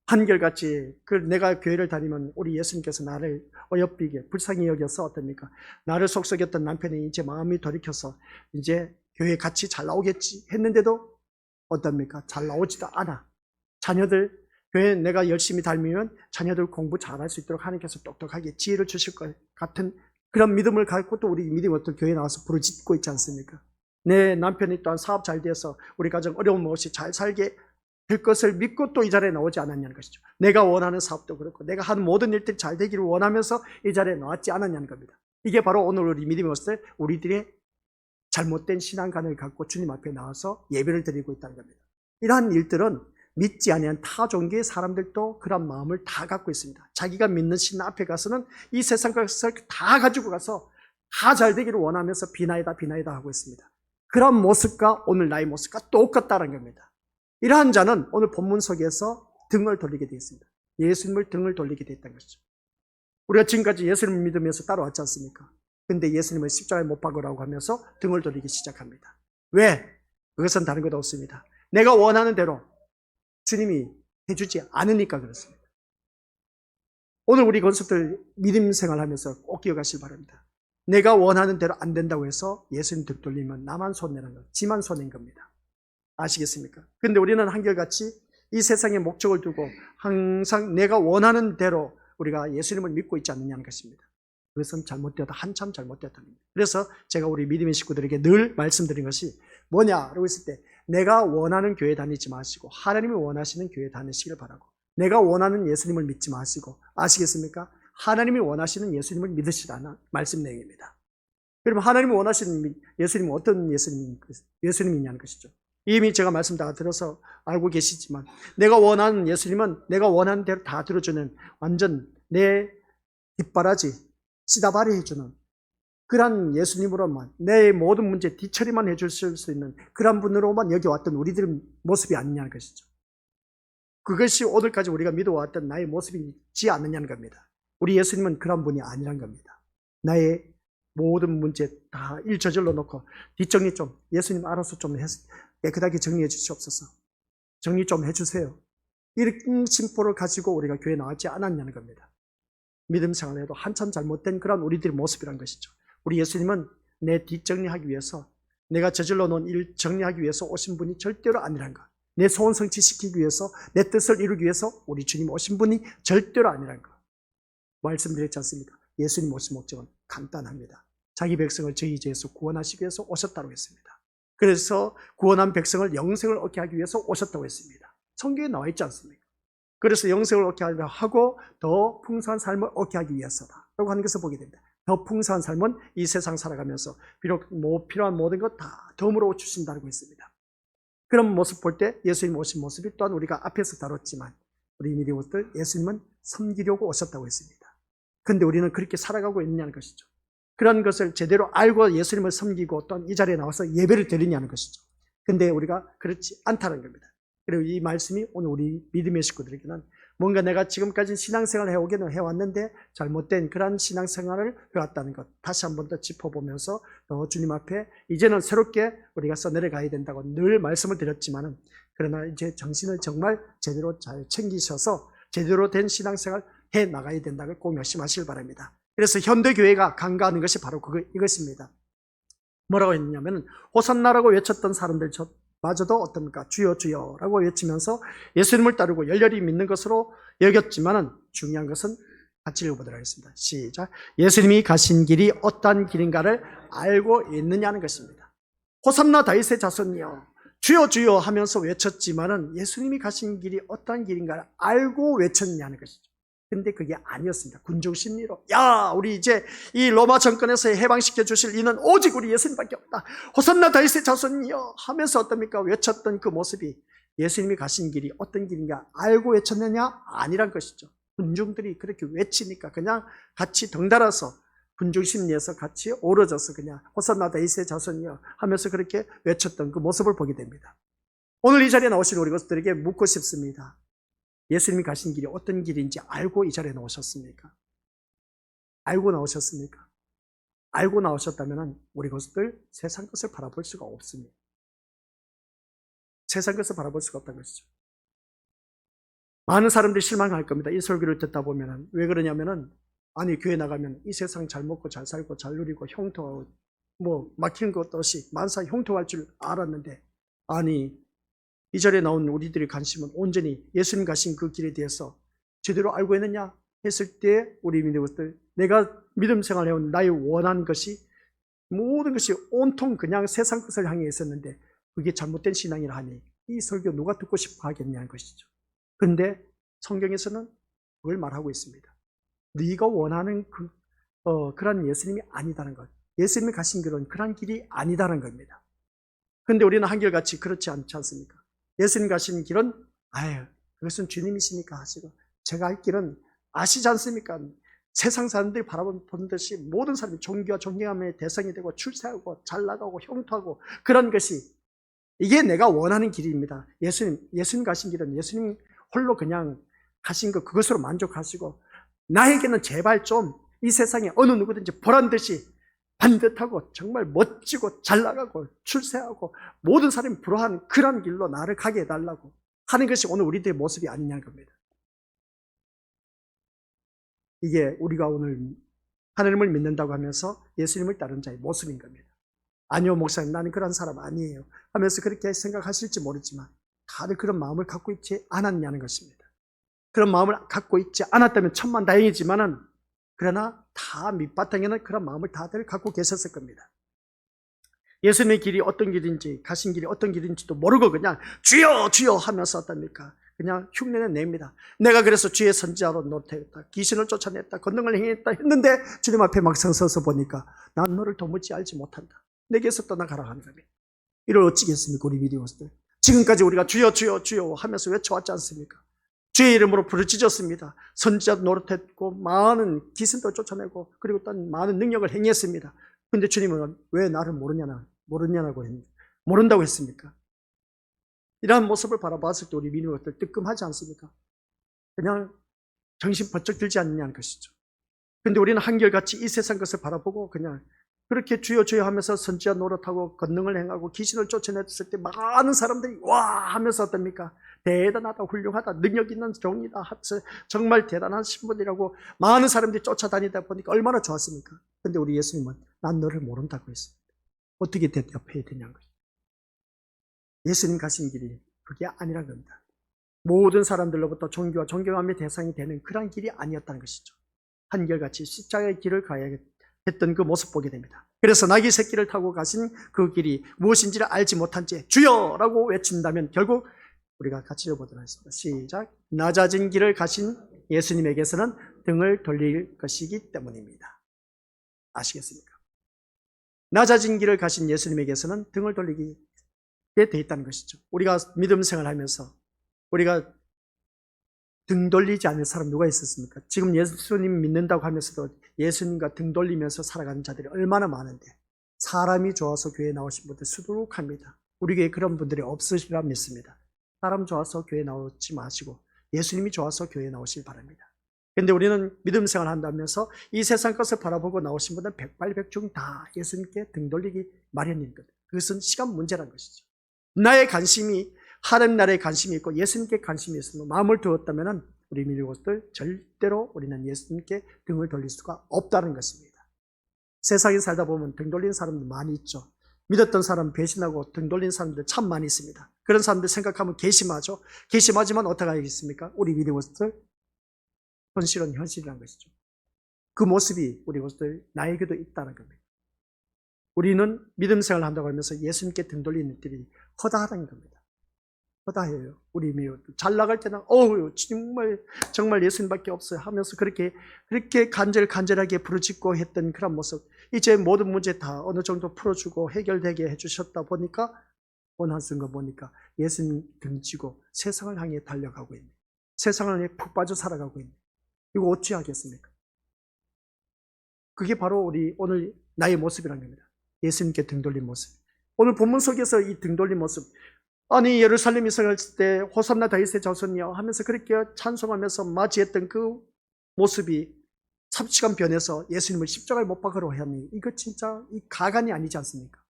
한결같이 내가 교회를 다니면 우리 예수님께서 나를 어여삐게 불쌍히 여겨서 어떻습니까? 나를 속썩였던 남편이 이제 마음이 돌이켜서 이제 교회 같이 잘 나오겠지 했는데도 어떻습니까? 잘 나오지도 않아. 자녀들 교회 내가 열심히 다니면 자녀들 공부 잘할 수 있도록 하나님께서 똑똑하게 지혜를 주실 것 같은 그런 믿음을 갖고 또 우리 믿음의 어떤 교회에 나와서 부르짖고 있지 않습니까? 내 남편이 또한 사업 잘 돼서 우리 가정 어려움 없이 잘 살게 될 것을 믿고 또 이 자리에 나오지 않았냐는 것이죠. 내가 원하는 사업도 그렇고 내가 하는 모든 일들이 잘 되기를 원하면서 이 자리에 나왔지 않았냐는 겁니다. 이게 바로 오늘 우리 믿음의 것을 우리들의 잘못된 신앙관을 갖고 주님 앞에 나와서 예배를 드리고 있다는 겁니다. 이러한 일들은 믿지 아니한 타 종교의 사람들도 그런 마음을 다 갖고 있습니다. 자기가 믿는 신 앞에 가서는 이 세상 것을 다 가지고 가서 다 잘 되기를 원하면서 비나이다 하고 있습니다. 그런 모습과 오늘 나의 모습과 똑같다는 겁니다. 이러한 자는 오늘 본문 속에서 등을 돌리게 되어 있습니다. 예수님을 등을 돌리게 되었다는 것이죠. 우리가 지금까지 예수님을 믿으면서 따라왔지 않습니까? 근데 예수님을 십자가에 못 박으라고 하면서 등을 돌리기 시작합니다. 왜? 그것은 다른 것 없습니다. 내가 원하는 대로 주님이 해주지 않으니까 그렇습니다. 오늘 우리 건수들 믿음 생활하면서 꼭 기억하시기 바랍니다. 내가 원하는 대로 안 된다고 해서 예수님 등 돌리면 나만 손해는 거, 지만 손해인 겁니다. 아시겠습니까? 근데 우리는 한결같이 이 세상에 목적을 두고 항상 내가 원하는 대로 우리가 예수님을 믿고 있지 않느냐는 것입니다. 그것은 잘못되었다. 한참 잘못되었다는 겁니다. 그래서 제가 우리 믿음의 식구들에게 늘 말씀드린 것이 뭐냐라고 했을 때 내가 원하는 교회 다니지 마시고 하나님이 원하시는 교회 다니시길 바라고 내가 원하는 예수님을 믿지 마시고 아시겠습니까? 하나님이 원하시는 예수님을 믿으시라는 말씀 내용입니다. 그러면 하나님이 원하시는 예수님은 어떤 예수님이냐는 것이죠. 이미 제가 말씀 다 들어서 알고 계시지만 내가 원하는 예수님은 내가 원하는 대로 다 들어주는 완전 내 뒷바라지, 씨다발이 해주는 그런 예수님으로만 내 모든 문제 뒤처리만 해주실 수 있는 그런 분으로만 여겨왔던 우리들의 모습이 아니냐는 것이죠. 그것이 오늘까지 우리가 믿어왔던 나의 모습이지 않느냐는 겁니다. 우리 예수님은 그런 분이 아니란 겁니다. 나의 모든 문제 다 일 저질러 놓고 뒷정리 좀 예수님 알아서 좀 깨끗하게 정리해 주시옵소서. 정리 좀 해주세요. 이런 심보를 가지고 우리가 교회에 나왔지 않았냐는 겁니다. 믿음 생활에도 한참 잘못된 그런 우리들의 모습이란 것이죠. 우리 예수님은 내 뒷정리하기 위해서, 내가 저질러 놓은 일 정리하기 위해서 오신 분이 절대로 아니란 것. 내 소원 성취시키기 위해서, 내 뜻을 이루기 위해서 우리 주님 오신 분이 절대로 아니란 것. 말씀드렸지 않습니까? 예수님 오신 목적은 간단합니다. 자기 백성을 저희 죄에서 구원하시기 위해서 오셨다고 했습니다. 그래서 구원한 백성을 영생을 얻게 하기 위해서 오셨다고 했습니다. 성경에 나와 있지 않습니까? 그래서 영생을 얻게 하고 더 풍성한 삶을 얻게 하기 위해서다 라고 하는 것을 보게 됩니다. 더 풍성한 삶은 이 세상 살아가면서 비록 필요한 모든 것 다 덤으로 주신다고 했습니다. 그런 모습 볼 때 예수님 오신 모습이 또한 우리가 앞에서 다뤘지만 우리 믿음들 예수님은 섬기려고 오셨다고 했습니다. 그런데 우리는 그렇게 살아가고 있느냐는 것이죠. 그런 것을 제대로 알고 예수님을 섬기고 또한 이 자리에 나와서 예배를 드리냐는 것이죠. 근데 우리가 그렇지 않다는 겁니다. 그리고 이 말씀이 오늘 우리 믿음의 식구들에게는 뭔가 내가 지금까지 신앙생활을 해오기는 해왔는데 잘못된 그런 신앙생활을 해왔다는 것 다시 한 번 더 짚어보면서 주님 앞에 이제는 새롭게 우리가 써내려가야 된다고 늘 말씀을 드렸지만은 그러나 이제 정신을 정말 제대로 잘 챙기셔서 제대로 된 신앙생활 해 나가야 된다고 꼭 명심하시길 바랍니다. 그래서 현대교회가 간과하는 것이 바로 이것입니다. 뭐라고 했냐면 호산나라고 외쳤던 사람들 마저도 어떻습니까? 주여 주여라고 외치면서 예수님을 따르고 열렬히 믿는 것으로 여겼지만은 중요한 것은 같이 읽어보도록 하겠습니다. 시작. 예수님이 가신 길이 어떠한 길인가를 알고 있느냐는 것입니다. 호산나 다윗의 자손이여 주여 주여 하면서 외쳤지만은 예수님이 가신 길이 어떠한 길인가를 알고 외쳤냐는 것이죠. 근데 그게 아니었습니다. 군중 심리로 야 우리 이제 이 로마 정권에서 해방시켜 주실 이는 오직 우리 예수님밖에 없다. 호산나 다윗의 자손이여 하면서 어떻습니까? 외쳤던 그 모습이 예수님이 가신 길이 어떤 길인가 알고 외쳤느냐? 아니란 것이죠. 군중들이 그렇게 외치니까 그냥 같이 덩달아서 군중 심리에서 같이 오르져서 그냥 호산나 다윗의 자손이여 하면서 그렇게 외쳤던 그 모습을 보게 됩니다. 오늘 이 자리에 나오신 우리 것들에게 묻고 싶습니다. 예수님이 가신 길이 어떤 길인지 알고 이 자리에 나오셨습니까? 알고 나오셨습니까? 알고 나오셨다면 우리 것들 세상 것을 바라볼 수가 없습니다. 세상 것을 바라볼 수가 없다는 것이죠. 많은 사람들이 실망할 겁니다. 이 설교를 듣다 보면. 왜 그러냐면은 아니 교회 나가면 이 세상 잘 먹고 잘 살고 잘 누리고 형통하고 뭐 막히는 것도 없이 만사 형통할 줄 알았는데 아니 이 자리에 나온 우리들의 관심은 온전히 예수님 가신 그 길에 대해서 제대로 알고 있느냐 했을 때 우리 믿음들 내가 믿음 생활해온 나의 원한 것이 모든 것이 온통 그냥 세상 것을 향해 있었는데 그게 잘못된 신앙이라 하니 이 설교 누가 듣고 싶어 하겠냐는 것이죠. 그런데 성경에서는 그걸 말하고 있습니다. 네가 원하는 그런 예수님이 아니다는 것. 예수님이 가신 길은 그런 길이 아니다는 겁니다. 그런데 우리는 한결같이 그렇지 않지 않습니까? 예수님 가신 길은 그것은 주님이시니까 하시고 제가 할 길은 아시지 않습니까? 세상 사람들이 바라보는 듯이 모든 사람이 존귀와 존경함의 대상이 되고 출세하고 잘 나가고 형통하고 그런 것이 이게 내가 원하는 길입니다. 예수님 가신 길은 예수님 홀로 그냥 가신 것 그것으로 만족하시고 나에게는 제발 좀 이 세상에 어느 누구든지 보란듯이 반듯하고 정말 멋지고 잘 나가고 출세하고 모든 사람이 부러워하는 그런 길로 나를 가게 해달라고 하는 것이 오늘 우리들의 모습이 아니냐는 겁니다. 이게 우리가 오늘 하나님을 믿는다고 하면서 예수님을 따르는 자의 모습인 겁니다. 아니요 목사님 나는 그런 사람 아니에요 하면서 그렇게 생각하실지 모르지만 다들 그런 마음을 갖고 있지 않았냐는 것입니다. 그런 마음을 갖고 있지 않았다면 천만다행이지만은 그러나 다 밑바탕에는 그런 마음을 다들 갖고 계셨을 겁니다. 예수님의 길이 어떤 길인지 가신 길이 어떤 길인지도 모르고 그냥 주여 주여 하면서 어떻습니까? 그냥 흉내는 냅니다. 내가 그래서 주의 선지자로 노릇했다. 귀신을 쫓아냈다. 권능을 행했다 했는데 주님 앞에 막상 서서 보니까 난 너를 도무지 알지 못한다. 내게서 떠나가라 하는 겁니다. 이를 어찌겠습니까? 우리 믿음들. 지금까지 우리가 주여 주여 주여 하면서 외쳐왔지 않습니까? 주의 이름으로 부르짖었습니다. 선지자 노릇했고 많은 기신도 쫓아내고 그리고 또 많은 능력을 행했습니다. 근데 주님은 왜 나를 모른다고 했습니까? 이러한 모습을 바라봤을 때 우리 믿음의 것들 뜨끔하지 않습니까? 그냥 정신 번쩍 들지 않느냐는 것이죠. 근데 우리는 한결같이 이 세상 것을 바라보고 그냥 그렇게 주여 주여 하면서 선지자 노릇하고 권능을 행하고 귀신을 쫓아냈을 때 많은 사람들이 와 하면서 어떻습니까? 대단하다, 훌륭하다, 능력 있는 종이다, 정말 대단한 신분이라고 많은 사람들이 쫓아다니다 보니까 얼마나 좋았습니까? 근데 우리 예수님은 난 너를 모른다고 했습니다. 어떻게 대답해야 되냐는 거죠. 예수님 가신 길이 그게 아니라는 겁니다. 모든 사람들로부터 존귀와 존경함의 대상이 되는 그런 길이 아니었다는 것이죠. 한결같이 십자가의 길을 가야 했던 그 모습 보게 됩니다. 그래서 나귀 새끼를 타고 가신 그 길이 무엇인지를 알지 못한 채 주여라고 외친다면 결국 우리가 같이 읽어보도록 하겠습니다. 시작. 낮아진 길을 가신 예수님에게서는 등을 돌릴 것이기 때문입니다. 아시겠습니까? 낮아진 길을 가신 예수님에게서는 등을 돌리게 돼 있다는 것이죠. 우리가 믿음 생활하면서 우리가 등 돌리지 않을 사람 누가 있었습니까? 지금 예수님 믿는다고 하면서도 예수님과 등 돌리면서 살아가는 자들이 얼마나 많은데, 사람이 좋아서 교회에 나오신 분들 수두룩합니다. 우리 교회에 그런 분들이 없으시리라 믿습니다. 사람 좋아서 교회에 나오지 마시고 예수님이 좋아서 교회에 나오시기 바랍니다. 그런데 우리는 믿음 생활 한다면서 이 세상 것을 바라보고 나오신 분들은 백발백중 다 예수님께 등 돌리기 마련인 것. 그것은 시간 문제라는 것이죠. 나의 관심이 하나님 나라에 관심이 있고 예수님께 관심이 있으면 마음을 두었다면 우리 믿음들 절대로 우리는 예수님께 등을 돌릴 수가 없다는 것입니다. 세상에 살다 보면 등 돌리는 사람들 많이 있죠. 믿었던 사람 배신하고 등 돌리는 사람들 참 많이 있습니다. 그런 사람들 생각하면 괘씸하죠. 괘씸하지만 어떻게 하겠습니까? 우리 믿음들 현실은 현실이라는 것이죠. 그 모습이 우리 것들 나에게도 있다는 겁니다. 우리는 믿음 생활을 한다고 하면서 예수님께 등 돌리는 일들이 허다하다는 겁니다. 허다해요. 우리 잘 나갈 때는 정말 예수님밖에 없어요 하면서 그렇게 간절하게 부르짖고 했던 그런 모습, 이제 모든 문제 다 어느 정도 풀어주고 해결되게 해주셨다 보니까 어느 순간 보니까 예수님 등지고 세상을 향해 달려가고 있네. 세상을 향해 푹 빠져 살아가고 있네. 이거 어찌 하겠습니까? 그게 바로 우리 오늘 나의 모습이란 겁니다. 예수님께 등 돌린 모습. 오늘 본문 속에서 이 등 돌린 모습, 아니 예루살렘 이성했을 때 호산나 다윗의 자손이여 하면서 그렇게 찬송하면서 맞이했던 그 모습이 삽시간 변해서 예수님을 십자가에 못 박으러 하니 이거 진짜 이 가관이 아니지 않습니까?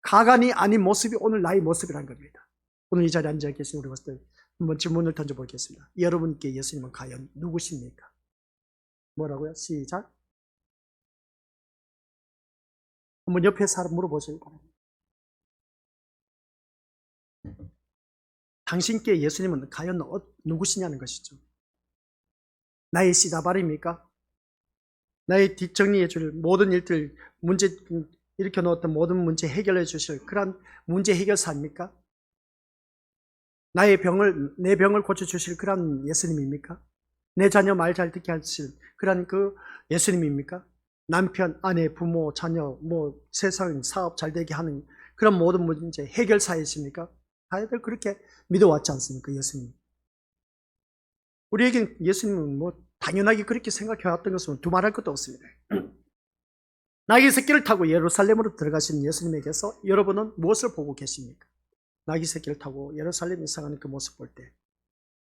가관이 아닌 모습이 오늘 나의 모습이라는 겁니다. 오늘 이 자리에 앉아 계신 우리 것들 한번 질문을 던져보겠습니다. 여러분께 예수님은 과연 누구십니까? 뭐라고요? 시작. 한번 옆에 사람 물어보세요. 당신께 예수님은 과연 누구시냐는 것이죠. 나의 시다발입니까? 나의 뒷정리해 줄 모든 일들, 문제 일으켜 놓았던 모든 문제 해결해 주실 그런 문제 해결사입니까? 내 병을 고쳐 주실 그런 예수님입니까? 내 자녀 말 잘 듣게 하실 그런 그 예수님입니까? 남편, 아내, 부모, 자녀, 세상, 사업 잘 되게 하는 그런 모든 문제 해결사이십니까? 다들 그렇게 믿어왔지 않습니까? 예수님. 우리에겐 예수님은 당연하게 그렇게 생각해왔던 것은 두말할 것도 없습니다. 나귀 새끼를 타고 예루살렘으로 들어가신 예수님에게서 여러분은 무엇을 보고 계십니까? 나귀 새끼를 타고 예루살렘 이상하는 그 모습 볼 때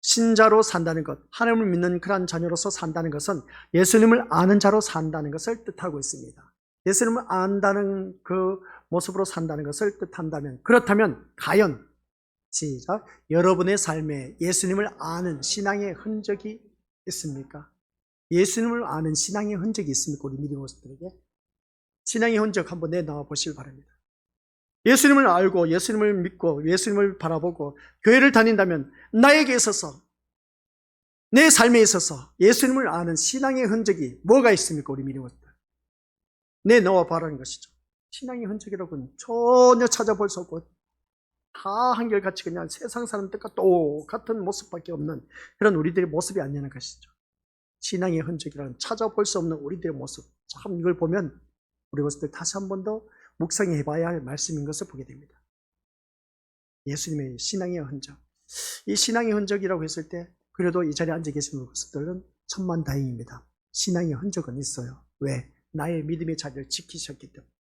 신자로 산다는 것, 하나님을 믿는 그런 자녀로서 산다는 것은 예수님을 아는 자로 산다는 것을 뜻하고 있습니다. 예수님을 안다는 그 모습으로 산다는 것을 뜻한다면, 그렇다면 과연 시작, 여러분의 삶에 예수님을 아는 신앙의 흔적이 있습니까? 예수님을 아는 신앙의 흔적이 있습니까? 우리 믿음의 모습들에게 신앙의 흔적 한번 내놔 보시기 바랍니다. 예수님을 알고 예수님을 믿고 예수님을 바라보고 교회를 다닌다면 나에게 있어서, 내 삶에 있어서 예수님을 아는 신앙의 흔적이 뭐가 있습니까? 우리 믿음의 모습들 내놓아 봐라는 것이죠. 신앙의 흔적이라고는 전혀 찾아볼 수 없고 다 한결같이 그냥 세상 사람들과 똑같은 모습밖에 없는 그런 우리들의 모습이 아니라는 것이죠. 신앙의 흔적이라는 찾아볼 수 없는 우리들의 모습, 참 이걸 보면 우리 것들 다시 한 번 더 묵상해 봐야 할 말씀인 것을 보게 됩니다. 예수님의 신앙의 흔적, 이 신앙의 흔적이라고 했을 때 그래도 이 자리에 앉아 계신 것들은 천만다행입니다. 신앙의 흔적은 있어요. 왜? 나의 믿음의 자리를 지키셨기 때문에.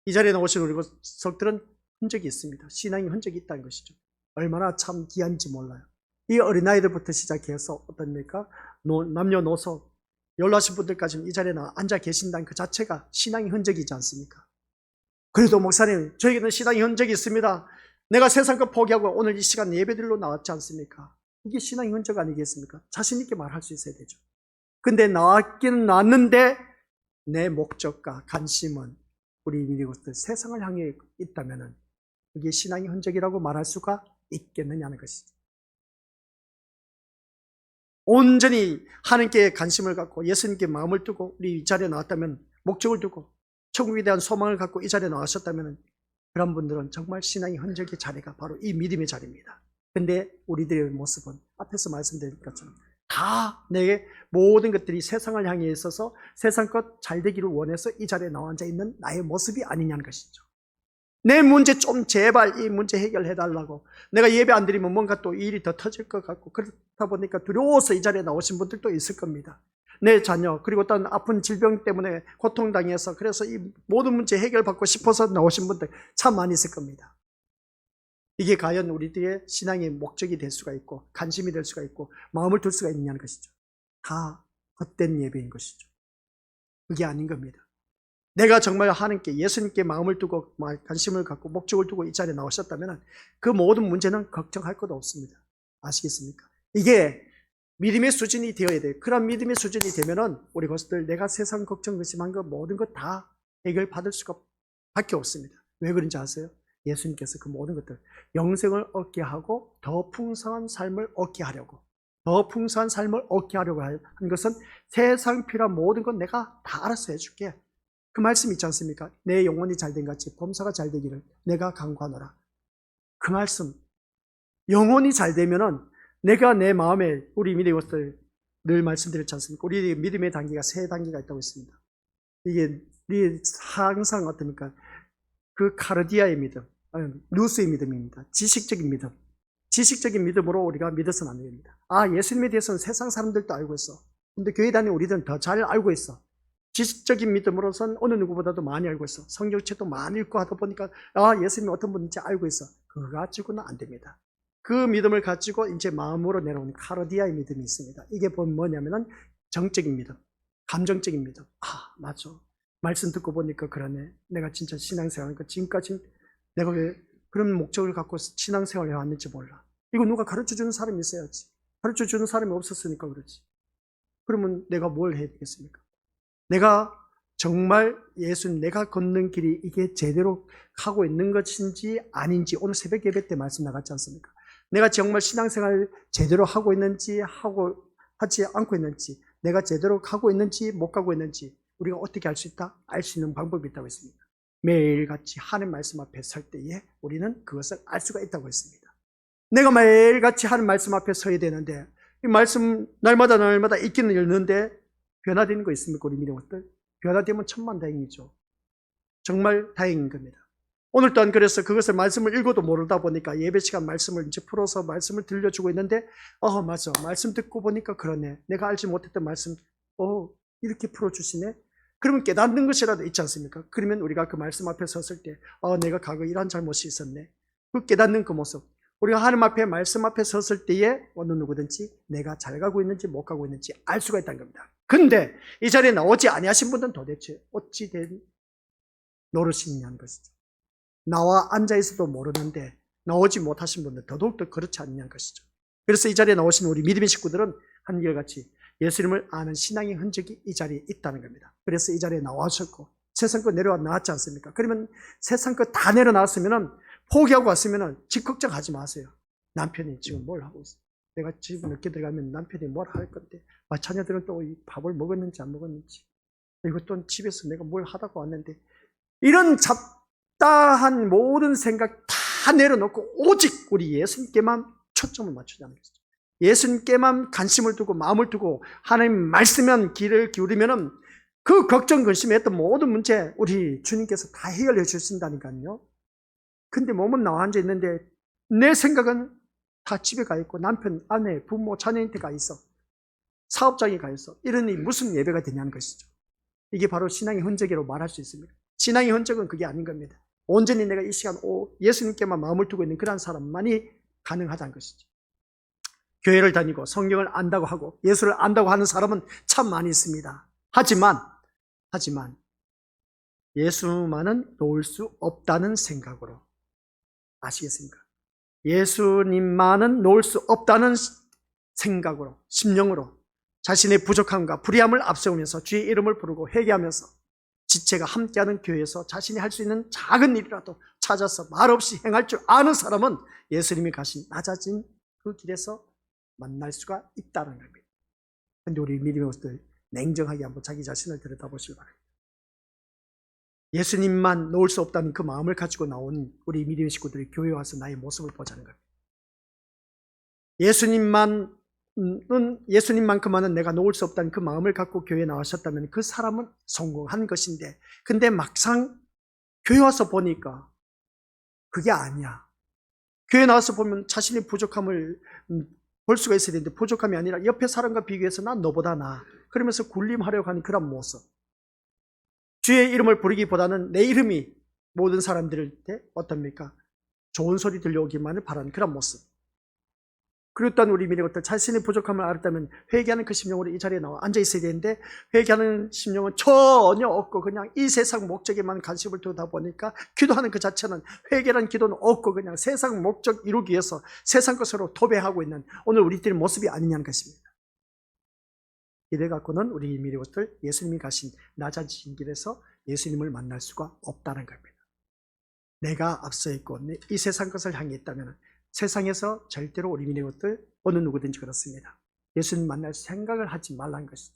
이 자리에 나오신 우리 속들은 흔적이 있습니다. 신앙의 흔적이 있다는 것이죠. 얼마나 참 귀한지 몰라요. 이 어린아이들부터 시작해서 어떻습니까? 남녀노소 연로하신 분들까지 이 자리에 앉아 계신다는 그 자체가 신앙의 흔적이지 않습니까? 그래도 목사님, 저에게는 신앙의 흔적이 있습니다. 내가 세상 것 포기하고 오늘 이 시간 예배들로 나왔지 않습니까? 이게 신앙의 흔적 아니겠습니까? 자신 있게 말할 수 있어야 되죠. 근데 나왔기는 나왔는데 내 목적과 관심은 우리 미리고들 세상을 향해 있다면 이게 신앙의 흔적이라고 말할 수가 있겠느냐는 것이죠. 온전히 하나님께 관심을 갖고 예수님께 마음을 두고 우리 이 자리에 나왔다면, 목적을 두고 천국에 대한 소망을 갖고 이 자리에 나오셨다면 그런 분들은 정말 신앙의 흔적의 자리가 바로 이 믿음의 자리입니다. 근데 우리들의 모습은 앞에서 말씀드린 것처럼 다 내 모든 것들이 세상을 향해 있어서 세상 것 잘 되기를 원해서 이 자리에 나와 앉아 있는 나의 모습이 아니냐는 것이죠. 내 문제 좀 제발 이 문제 해결해 달라고, 내가 예배 안 드리면 뭔가 또 일이 더 터질 것 같고 그렇다 보니까 두려워서 이 자리에 나오신 분들도 있을 겁니다. 내 자녀, 그리고 어떤 아픈 질병 때문에 고통당해서 그래서 이 모든 문제 해결받고 싶어서 나오신 분들 참 많이 있을 겁니다. 이게 과연 우리들의 신앙의 목적이 될 수가 있고 관심이 될 수가 있고 마음을 둘 수가 있느냐는 것이죠. 다 헛된 예배인 것이죠. 그게 아닌 겁니다. 내가 정말 하나님께, 예수님께 마음을 두고 관심을 갖고 목적을 두고 이 자리에 나오셨다면 그 모든 문제는 걱정할 것도 없습니다. 아시겠습니까? 이게 믿음의 수준이 되어야 돼요. 그런 믿음의 수준이 되면은 우리 것들 내가 세상 걱정 의심한 것 모든 것 다 해결받을 수가 밖에 없습니다. 왜 그런지 아세요? 예수님께서 그 모든 것들 영생을 얻게 하고 더 풍성한 삶을 얻게 하려고, 더 풍성한 삶을 얻게 하려고 한 것은 세상 필요한 모든 건 내가 다 알아서 해줄게. 그 말씀 있지 않습니까? 내 영혼이 잘된 같이 범사가 잘 되기를 내가 간구하노라. 그 말씀, 영혼이 잘 되면은 내가 내 마음에, 우리 믿음의 것들 늘 말씀드렸지 않습니까? 우리 믿음의 단계가 세 단계가 있다고 했습니다. 이게 우리 항상 어떻습니까? 그 카르디아의 믿음, 누스의 믿음입니다. 지식적인 믿음. 지식적인 믿음으로 우리가 믿어서는 안 됩니다. 아, 예수님에 대해서는 세상 사람들도 알고 있어. 근데 교회 다니는 우리들은 더 잘 알고 있어. 지식적인 믿음으로선 어느 누구보다도 많이 알고 있어. 성경책도 많이 읽고 하다 보니까 아, 예수님이 어떤 분인지 알고 있어. 그거 가지고는 안 됩니다. 그 믿음을 가지고 이제 마음으로 내려오는 카르디아의 믿음이 있습니다. 이게 뭐냐면은 정적인 믿음, 감정적인 믿음. 아, 맞아. 말씀 듣고 보니까 그러네. 내가 진짜 신앙생활하니까 지금까지 내가 왜 그런 목적을 갖고 신앙생활을 해왔는지 몰라. 이거 누가 가르쳐주는 사람이 있어야지. 가르쳐주는 사람이 없었으니까 그렇지. 그러면 내가 뭘 해야 되겠습니까? 내가 정말 예수님, 내가 걷는 길이 이게 제대로 가고 있는 것인지 아닌지 오늘 새벽 예배 때 말씀 나갔지 않습니까? 내가 정말 신앙생활 제대로 하고 있는지 하지 않고 있는지, 내가 제대로 가고 있는지 못 가고 있는지 우리가 어떻게 알 수 있다? 알 수 있는 방법이 있다고 했습니다. 매일같이 하나님 말씀 앞에 설 때에 우리는 그것을 알 수가 있다고 했습니다. 내가 매일같이 하나님 말씀 앞에 서야 되는데 이 말씀 날마다 읽기는 읽는데 변화되는 거 있습니까? 우리 믿는 것들 변화되면 천만다행이죠. 정말 다행인 겁니다. 오늘 또한 그래서 그것을 말씀을 읽어도 모르다 보니까 예배 시간 말씀을 이제 풀어서 말씀을 들려주고 있는데 맞아, 말씀 듣고 보니까 그러네. 내가 알지 못했던 말씀 이렇게 풀어주시네. 그러면 깨닫는 것이라도 있지 않습니까? 그러면 우리가 그 말씀 앞에 섰을 때 내가 과거 이러한 잘못이 있었네. 그 깨닫는 그 모습, 우리가 하나님 앞에 말씀 앞에 섰을 때에 어느 누구든지 내가 잘 가고 있는지 못 가고 있는지 알 수가 있다는 겁니다. 근데 이 자리에 나오지 아니하신 분들은 도대체 어찌 된 노릇이냐는 것이죠. 나와 앉아있어도 모르는데 나오지 못하신 분들 더더욱더 그렇지 않냐는 것이죠. 그래서 이 자리에 나오신 우리 믿음의 식구들은 한결같이 예수님을 아는 신앙의 흔적이 이 자리에 있다는 겁니다. 그래서 이 자리에 나와셨고 세상 거 내려와 나왔지 않습니까? 그러면 세상 거 다 내려놨으면은 포기하고 왔으면은 집 걱정하지 마세요. 남편이 지금 뭘 하고 있어? 내가 집 늦게 들어가면 남편이 뭘 할 건데, 자녀들은 또 밥을 먹었는지 안 먹었는지, 이것도 집에서 내가 뭘 하다가 왔는데, 이런 잡다한 모든 생각 다 내려놓고 오직 우리 예수님께만 초점을 맞추자는 것이죠. 예수님께만 관심을 두고 마음을 두고 하나님 말씀면 귀를 기울이면은 그 걱정 근심에 했던 모든 문제 우리 주님께서 다 해결해 주신다니까요. 근데 몸은 나와 앉아 있는데 내 생각은 다 집에 가 있고 남편, 아내, 부모, 자녀한테 가 있어. 사업장에 가 있어. 이러니 무슨 예배가 되냐는 것이죠. 이게 바로 신앙의 흔적이라고 말할 수 있습니다. 신앙의 흔적은 그게 아닌 겁니다. 온전히 내가 이 시간 예수님께만 마음을 두고 있는 그런 사람만이 가능하다는 것이죠. 교회를 다니고 성경을 안다고 하고 예수를 안다고 하는 사람은 참 많이 있습니다. 하지만 예수만은 놓을 수 없다는 생각으로, 아시겠습니까? 예수님만은 놓을 수 없다는 생각으로, 심령으로 자신의 부족함과 불의함을 앞세우면서 주의 이름을 부르고 회개하면서 지체가 함께하는 교회에서 자신이 할 수 있는 작은 일이라도 찾아서 말없이 행할 줄 아는 사람은 예수님이 가신 낮아진 그 길에서 만날 수가 있다는 겁니다. 그런데 우리 믿음의 것들 냉정하게 한번 자기 자신을 들여다보시기 바랍니다. 예수님만 놓을 수 없다는 그 마음을 가지고 나온 우리 믿음의 식구들이 교회에 와서 나의 모습을 보자는 겁니다. 예수님만큼만은 내가 놓을 수 없다는 그 마음을 갖고 교회에 나오셨다면 그 사람은 성공한 것인데, 근데 막상 교회 와서 보니까 그게 아니야. 교회 나와서 보면 자신의 부족함을 볼 수가 있어야 되는데, 부족함이 아니라 옆에 사람과 비교해서 난 너보다 나아, 그러면서 군림하려고 하는 그런 모습. 주의 이름을 부르기보다는 내 이름이 모든 사람들한테 어떻습니까? 좋은 소리 들려오기만을 바라는 그런 모습. 그리고 또한 우리 믿음의 것들 자신의 부족함을 알았다면 회개하는 그 심령으로 이 자리에 나와 앉아 있어야 되는데, 회개하는 심령은 전혀 없고 그냥 이 세상 목적에만 관심을 두다 보니까 기도하는 그 자체는, 회개라는 기도는 없고 그냥 세상 목적 이루기 위해서 세상 것으로 도배하고 있는 오늘 우리들의 모습이 아니냐는 것입니다. 이래 갖고는 우리 믿음의 것들 예수님이 가신 낮아진 길에서 예수님을 만날 수가 없다는 겁니다. 내가 앞서 있고 이 세상 것을 향해 있다면 세상에서 절대로 우리 믿음의 것들 어느 누구든지 그렇습니다. 예수님 만날 생각을 하지 말라는 것이죠.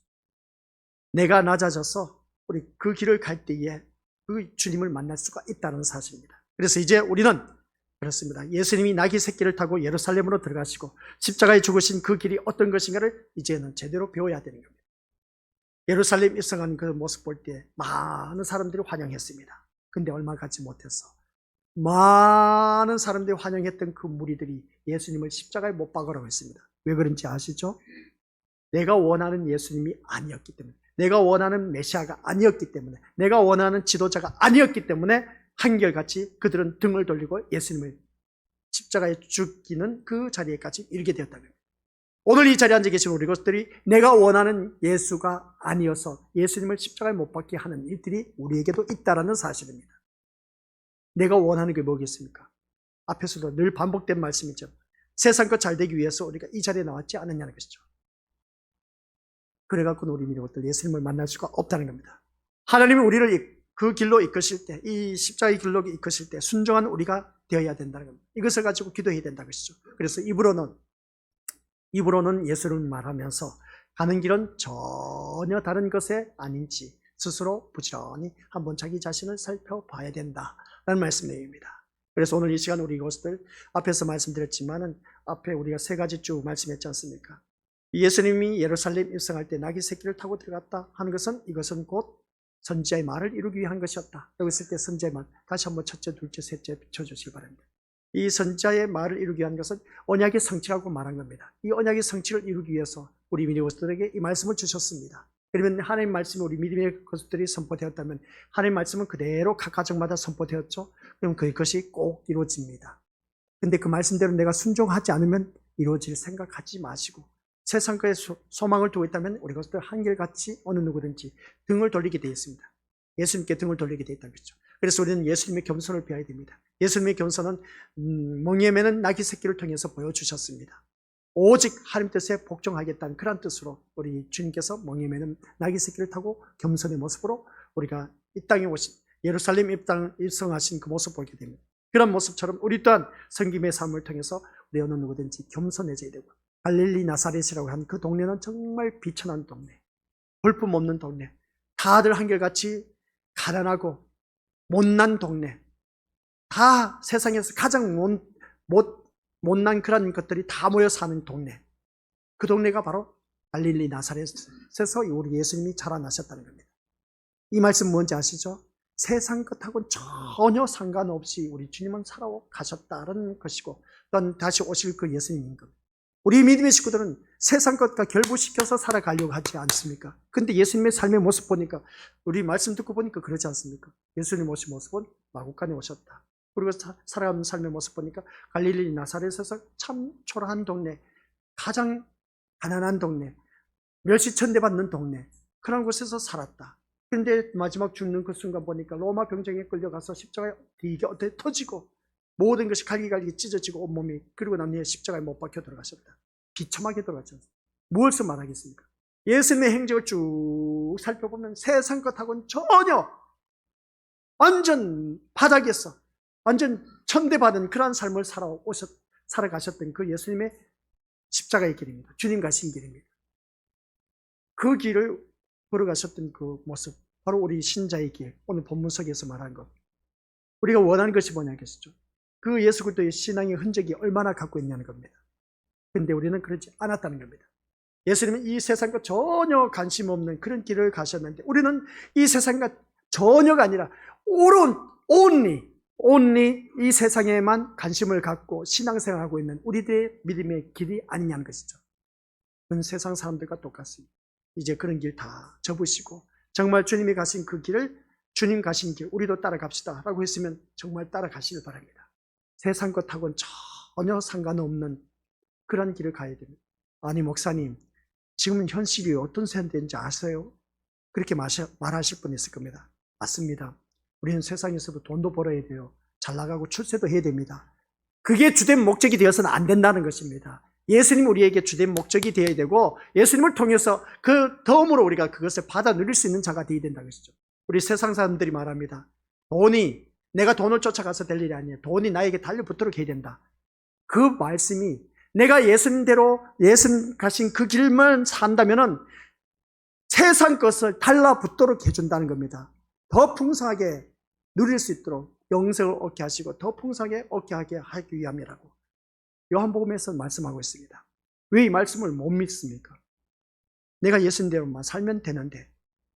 내가 낮아져서 우리 그 길을 갈 때에 그 주님을 만날 수가 있다는 사실입니다. 그래서 이제 우리는 그렇습니다. 예수님이 나귀 새끼를 타고 예루살렘으로 들어가시고 십자가에 죽으신 그 길이 어떤 것인가를 이제는 제대로 배워야 되는 겁니다. 예루살렘 입성한 그 모습 볼 때 많은 사람들이 환영했습니다. 근데 얼마 가지 못해서 많은 사람들이 환영했던 그 무리들이 예수님을 십자가에 못 박으라고 했습니다. 왜 그런지 아시죠? 내가 원하는 예수님이 아니었기 때문에, 내가 원하는 메시아가 아니었기 때문에, 내가 원하는 지도자가 아니었기 때문에 한결같이 그들은 등을 돌리고 예수님을 십자가에 죽이는 그 자리에까지 이르게 되었다는 겁니다. 오늘 이 자리에 앉아 계신 우리 것들이 내가 원하는 예수가 아니어서 예수님을 십자가에 못 박게 하는 일들이 우리에게도 있다는 사실입니다. 내가 원하는 게 뭐겠습니까? 앞에서도 늘 반복된 말씀이죠. 세상 것 잘 되기 위해서 우리가 이 자리에 나왔지 않느냐는 것이죠. 그래갖고는 우리 믿음의 것들 예수님을 만날 수가 없다는 겁니다. 하나님이 우리를 그 길로 이끄실 때, 이 십자가의 길로 이끄실 때 순종한 우리가 되어야 된다는 겁니다. 이것을 가지고 기도해야 된다는 것이죠. 그래서 입으로는 예수를 말하면서 가는 길은 전혀 다른 것에 아닌지 스스로 부지런히 한번 자기 자신을 살펴봐야 된다라는 말씀입니다. 그래서 오늘 이 시간 우리 이것들 앞에서 말씀드렸지만은 앞에 우리가 세 가지 쭉 말씀했지 않습니까? 예수님이 예루살렘 입성할 때 나귀 새끼를 타고 들어갔다 하는 것은 이것은 곧 선지자의 말을 이루기 위한 것이었다. 여기 있을 때 선지자의 말 다시 한번 첫째, 둘째, 셋째 비춰주시기 바랍니다. 이 선지자의 말을 이루기 위한 것은 언약의 성취라고 말한 겁니다. 이 언약의 성취를 이루기 위해서 우리 믿음의 것들에게 이 말씀을 주셨습니다. 그러면 하나님 말씀이 우리 믿음의 것들이 선포되었다면 하나님 말씀은 그대로 각 가정마다 선포되었죠. 그럼 그것이 꼭 이루어집니다. 근데 그 말씀대로 내가 순종하지 않으면 이루어질 생각하지 마시고 세상 거에 소망을 두고 있다면 우리 것들 한결같이 어느 누구든지 등을 돌리게 되어 있습니다. 예수님께 등을 돌리게 되어 있다는 거죠. 그래서 우리는 예수님의 겸손을 배워야 됩니다. 예수님의 겸손은 멍에에 매는 나귀 새끼를 통해서 보여주셨습니다. 오직 하나님 뜻에 복종하겠다는 그런 뜻으로 우리 주님께서 멍에에 매는 나귀 새끼를 타고 겸손의 모습으로 우리가 이 땅에 오신 예루살렘 입성하신 그 모습을 보게 됩니다. 그런 모습처럼 우리 또한 섬김의 삶을 통해서 우리 어느 누구든지 겸손해져야 되고, 갈릴리 나사렛이라고 한 그 동네는 정말 비천한 동네, 볼품없는 동네, 다들 한결같이 가난하고 못난 동네, 다 세상에서 가장 못난 그런 것들이 다 모여 사는 동네, 그 동네가 바로 갈릴리 나사렛에서 우리 예수님이 자라나셨다는 겁니다. 이 말씀 뭔지 아시죠? 세상 것하고는 전혀 상관없이 우리 주님은 살아가셨다는 것이고 또한 다시 오실 그 예수님인 겁니다. 우리 믿음의 식구들은 세상 것과 결부시켜서 살아가려고 하지 않습니까? 근데 예수님의 삶의 모습 보니까, 우리 말씀 듣고 보니까 그러지 않습니까? 예수님 오신 모습은 마구간에 오셨다. 그리고 살아가는 삶의 모습 보니까 갈릴리 나사렛에서 참 초라한 동네, 가장 가난한 동네, 멸시천대받는 동네, 그런 곳에서 살았다. 그런데 마지막 죽는 그 순간 보니까 로마 병정에 끌려가서 십자가에 이게 어떻게 터지고 모든 것이 갈기갈기 찢어지고 온몸이, 그리고 난 뒤에 십자가에 못 박혀 들어가셨다. 비참하게 들어가셨다. 무엇을 말하겠습니까? 예수님의 행적을 쭉 살펴보면 세상 것하고는 전혀 완전 바닥에서 완전 천대받은 그러한 삶을 살아가셨던 그 예수님의 십자가의 길입니다. 주님 가신 길입니다. 그 길을 걸어가셨던 그 모습, 바로 우리 신자의 길, 오늘 본문 속에서 말한 것. 우리가 원하는 것이 뭐냐겠죠. 그 예수 그리스도의 신앙의 흔적이 얼마나 갖고 있냐는 겁니다. 그런데 우리는 그렇지 않았다는 겁니다. 예수님은 이 세상과 전혀 관심 없는 그런 길을 가셨는데, 우리는 이 세상과 전혀가 아니라 only 이 세상에만 관심을 갖고 신앙생활하고 있는 우리들의 믿음의 길이 아니냐는 것이죠. 그건 세상 사람들과 똑같습니다. 이제 그런 길 다 접으시고 정말 주님이 가신 그 길을, 주님 가신 길 우리도 따라갑시다 라고 했으면 정말 따라가시길 바랍니다. 세상 것하고는 전혀 상관없는 그런 길을 가야 됩니다. 아니 목사님, 지금 현실이 어떤 세대인지 아세요? 그렇게 말하실 분 있을 겁니다. 맞습니다. 우리는 세상에서도 돈도 벌어야 돼요. 잘 나가고 출세도 해야 됩니다. 그게 주된 목적이 되어서는 안 된다는 것입니다. 예수님 우리에게 주된 목적이 되어야 되고, 예수님을 통해서 그 덤으로 우리가 그것을 받아 누릴 수 있는 자가 되어야 된다는 것이죠. 우리 세상 사람들이 말합니다. 내가 돈을 쫓아가서 될 일이 아니에요. 돈이 나에게 달려붙도록 해야 된다. 그 말씀이, 내가 예수님대로 예수님 가신 그 길만 산다면은 세상 것을 달라붙도록 해준다는 겁니다. 더 풍성하게 누릴 수 있도록 영생을 얻게 하시고 더 풍성하게 얻게 하기 위함이라고 요한복음에서 말씀하고 있습니다. 왜 이 말씀을 못 믿습니까? 내가 예수님대로만 살면 되는데,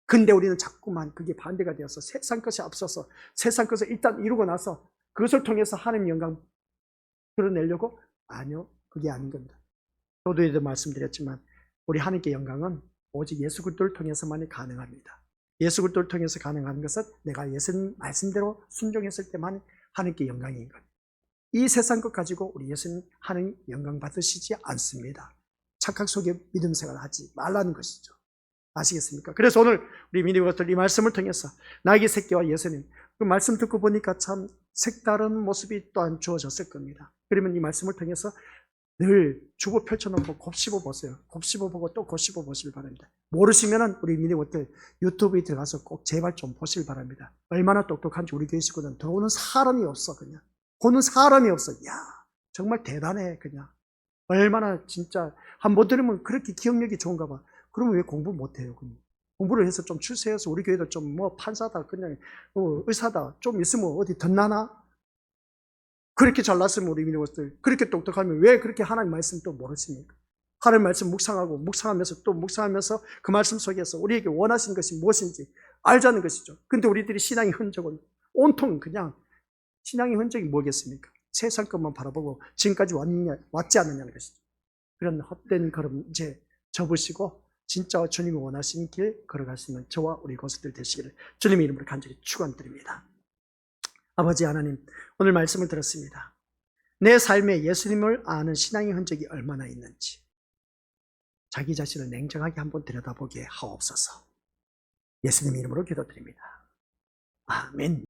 근데 우리는 자꾸만 그게 반대가 되어서 세상 것이 앞서서 세상 것을 일단 이루고 나서 그것을 통해서 하나님 영광 드러내려고? 아니요, 그게 아닌 겁니다. 저도 예전에 말씀드렸지만 우리 하나님께 영광은 오직 예수 그리스도를 통해서만이 가능합니다. 예수 그리스도를 통해서 가능한 것은 내가 예수님 말씀대로 순종했을 때만 하나님께 영광인 것. 이 세상 것 가지고 우리 예수님 하나님 영광 받으시지 않습니다. 착각 속에 믿음 생활을 하지 말라는 것이죠. 아시겠습니까? 그래서 오늘 우리 믿음의 것들 이 말씀을 통해서 나에게 새끼와 예수님, 그 말씀 듣고 보니까 참 색다른 모습이 또한 주어졌을 겁니다. 그러면 이 말씀을 통해서 늘 주보 펼쳐놓고 곱씹어 보세요. 곱씹어 보고 또 곱씹어 보시길 바랍니다. 모르시면은 우리 믿음의 것들 유튜브에 들어가서 꼭 제발 좀 보시길 바랍니다. 얼마나 똑똑한지 우리 교회 식구들은 들어오는 사람이 없어. 그냥 보는 사람이 없어. 야, 정말 대단해. 그냥 얼마나 진짜 한번 들으면 그렇게 기억력이 좋은가 봐. 그러면 왜 공부 못해요? 그럼 공부를 해서 좀 출세해서 우리 교회도 좀 뭐 판사다, 그냥 의사다, 좀 있으면 어디 덧나나? 그렇게 잘났으면 우리 믿음들 그렇게 똑똑하면 왜 그렇게 하나님 말씀 또 모르십니까? 하나님 말씀 묵상하면서 또 묵상하면서 그 말씀 속에서 우리에게 원하신 것이 무엇인지 알자는 것이죠. 근데 우리들이 신앙의 흔적은 온통 그냥, 신앙의 흔적이 뭐겠습니까? 세상 것만 바라보고 지금까지 왔지 않느냐는 것이죠. 그런 헛된 걸음 이제 접으시고 진짜 주님이 원하시는 길 걸어가시는 저와 우리 고수들 되시기를 주님의 이름으로 간절히 축원드립니다. 아버지 하나님, 오늘 말씀을 들었습니다. 내 삶에 예수님을 아는 신앙의 흔적이 얼마나 있는지 자기 자신을 냉정하게 한번 들여다보게 하옵소서. 예수님 이름으로 기도드립니다. 아멘.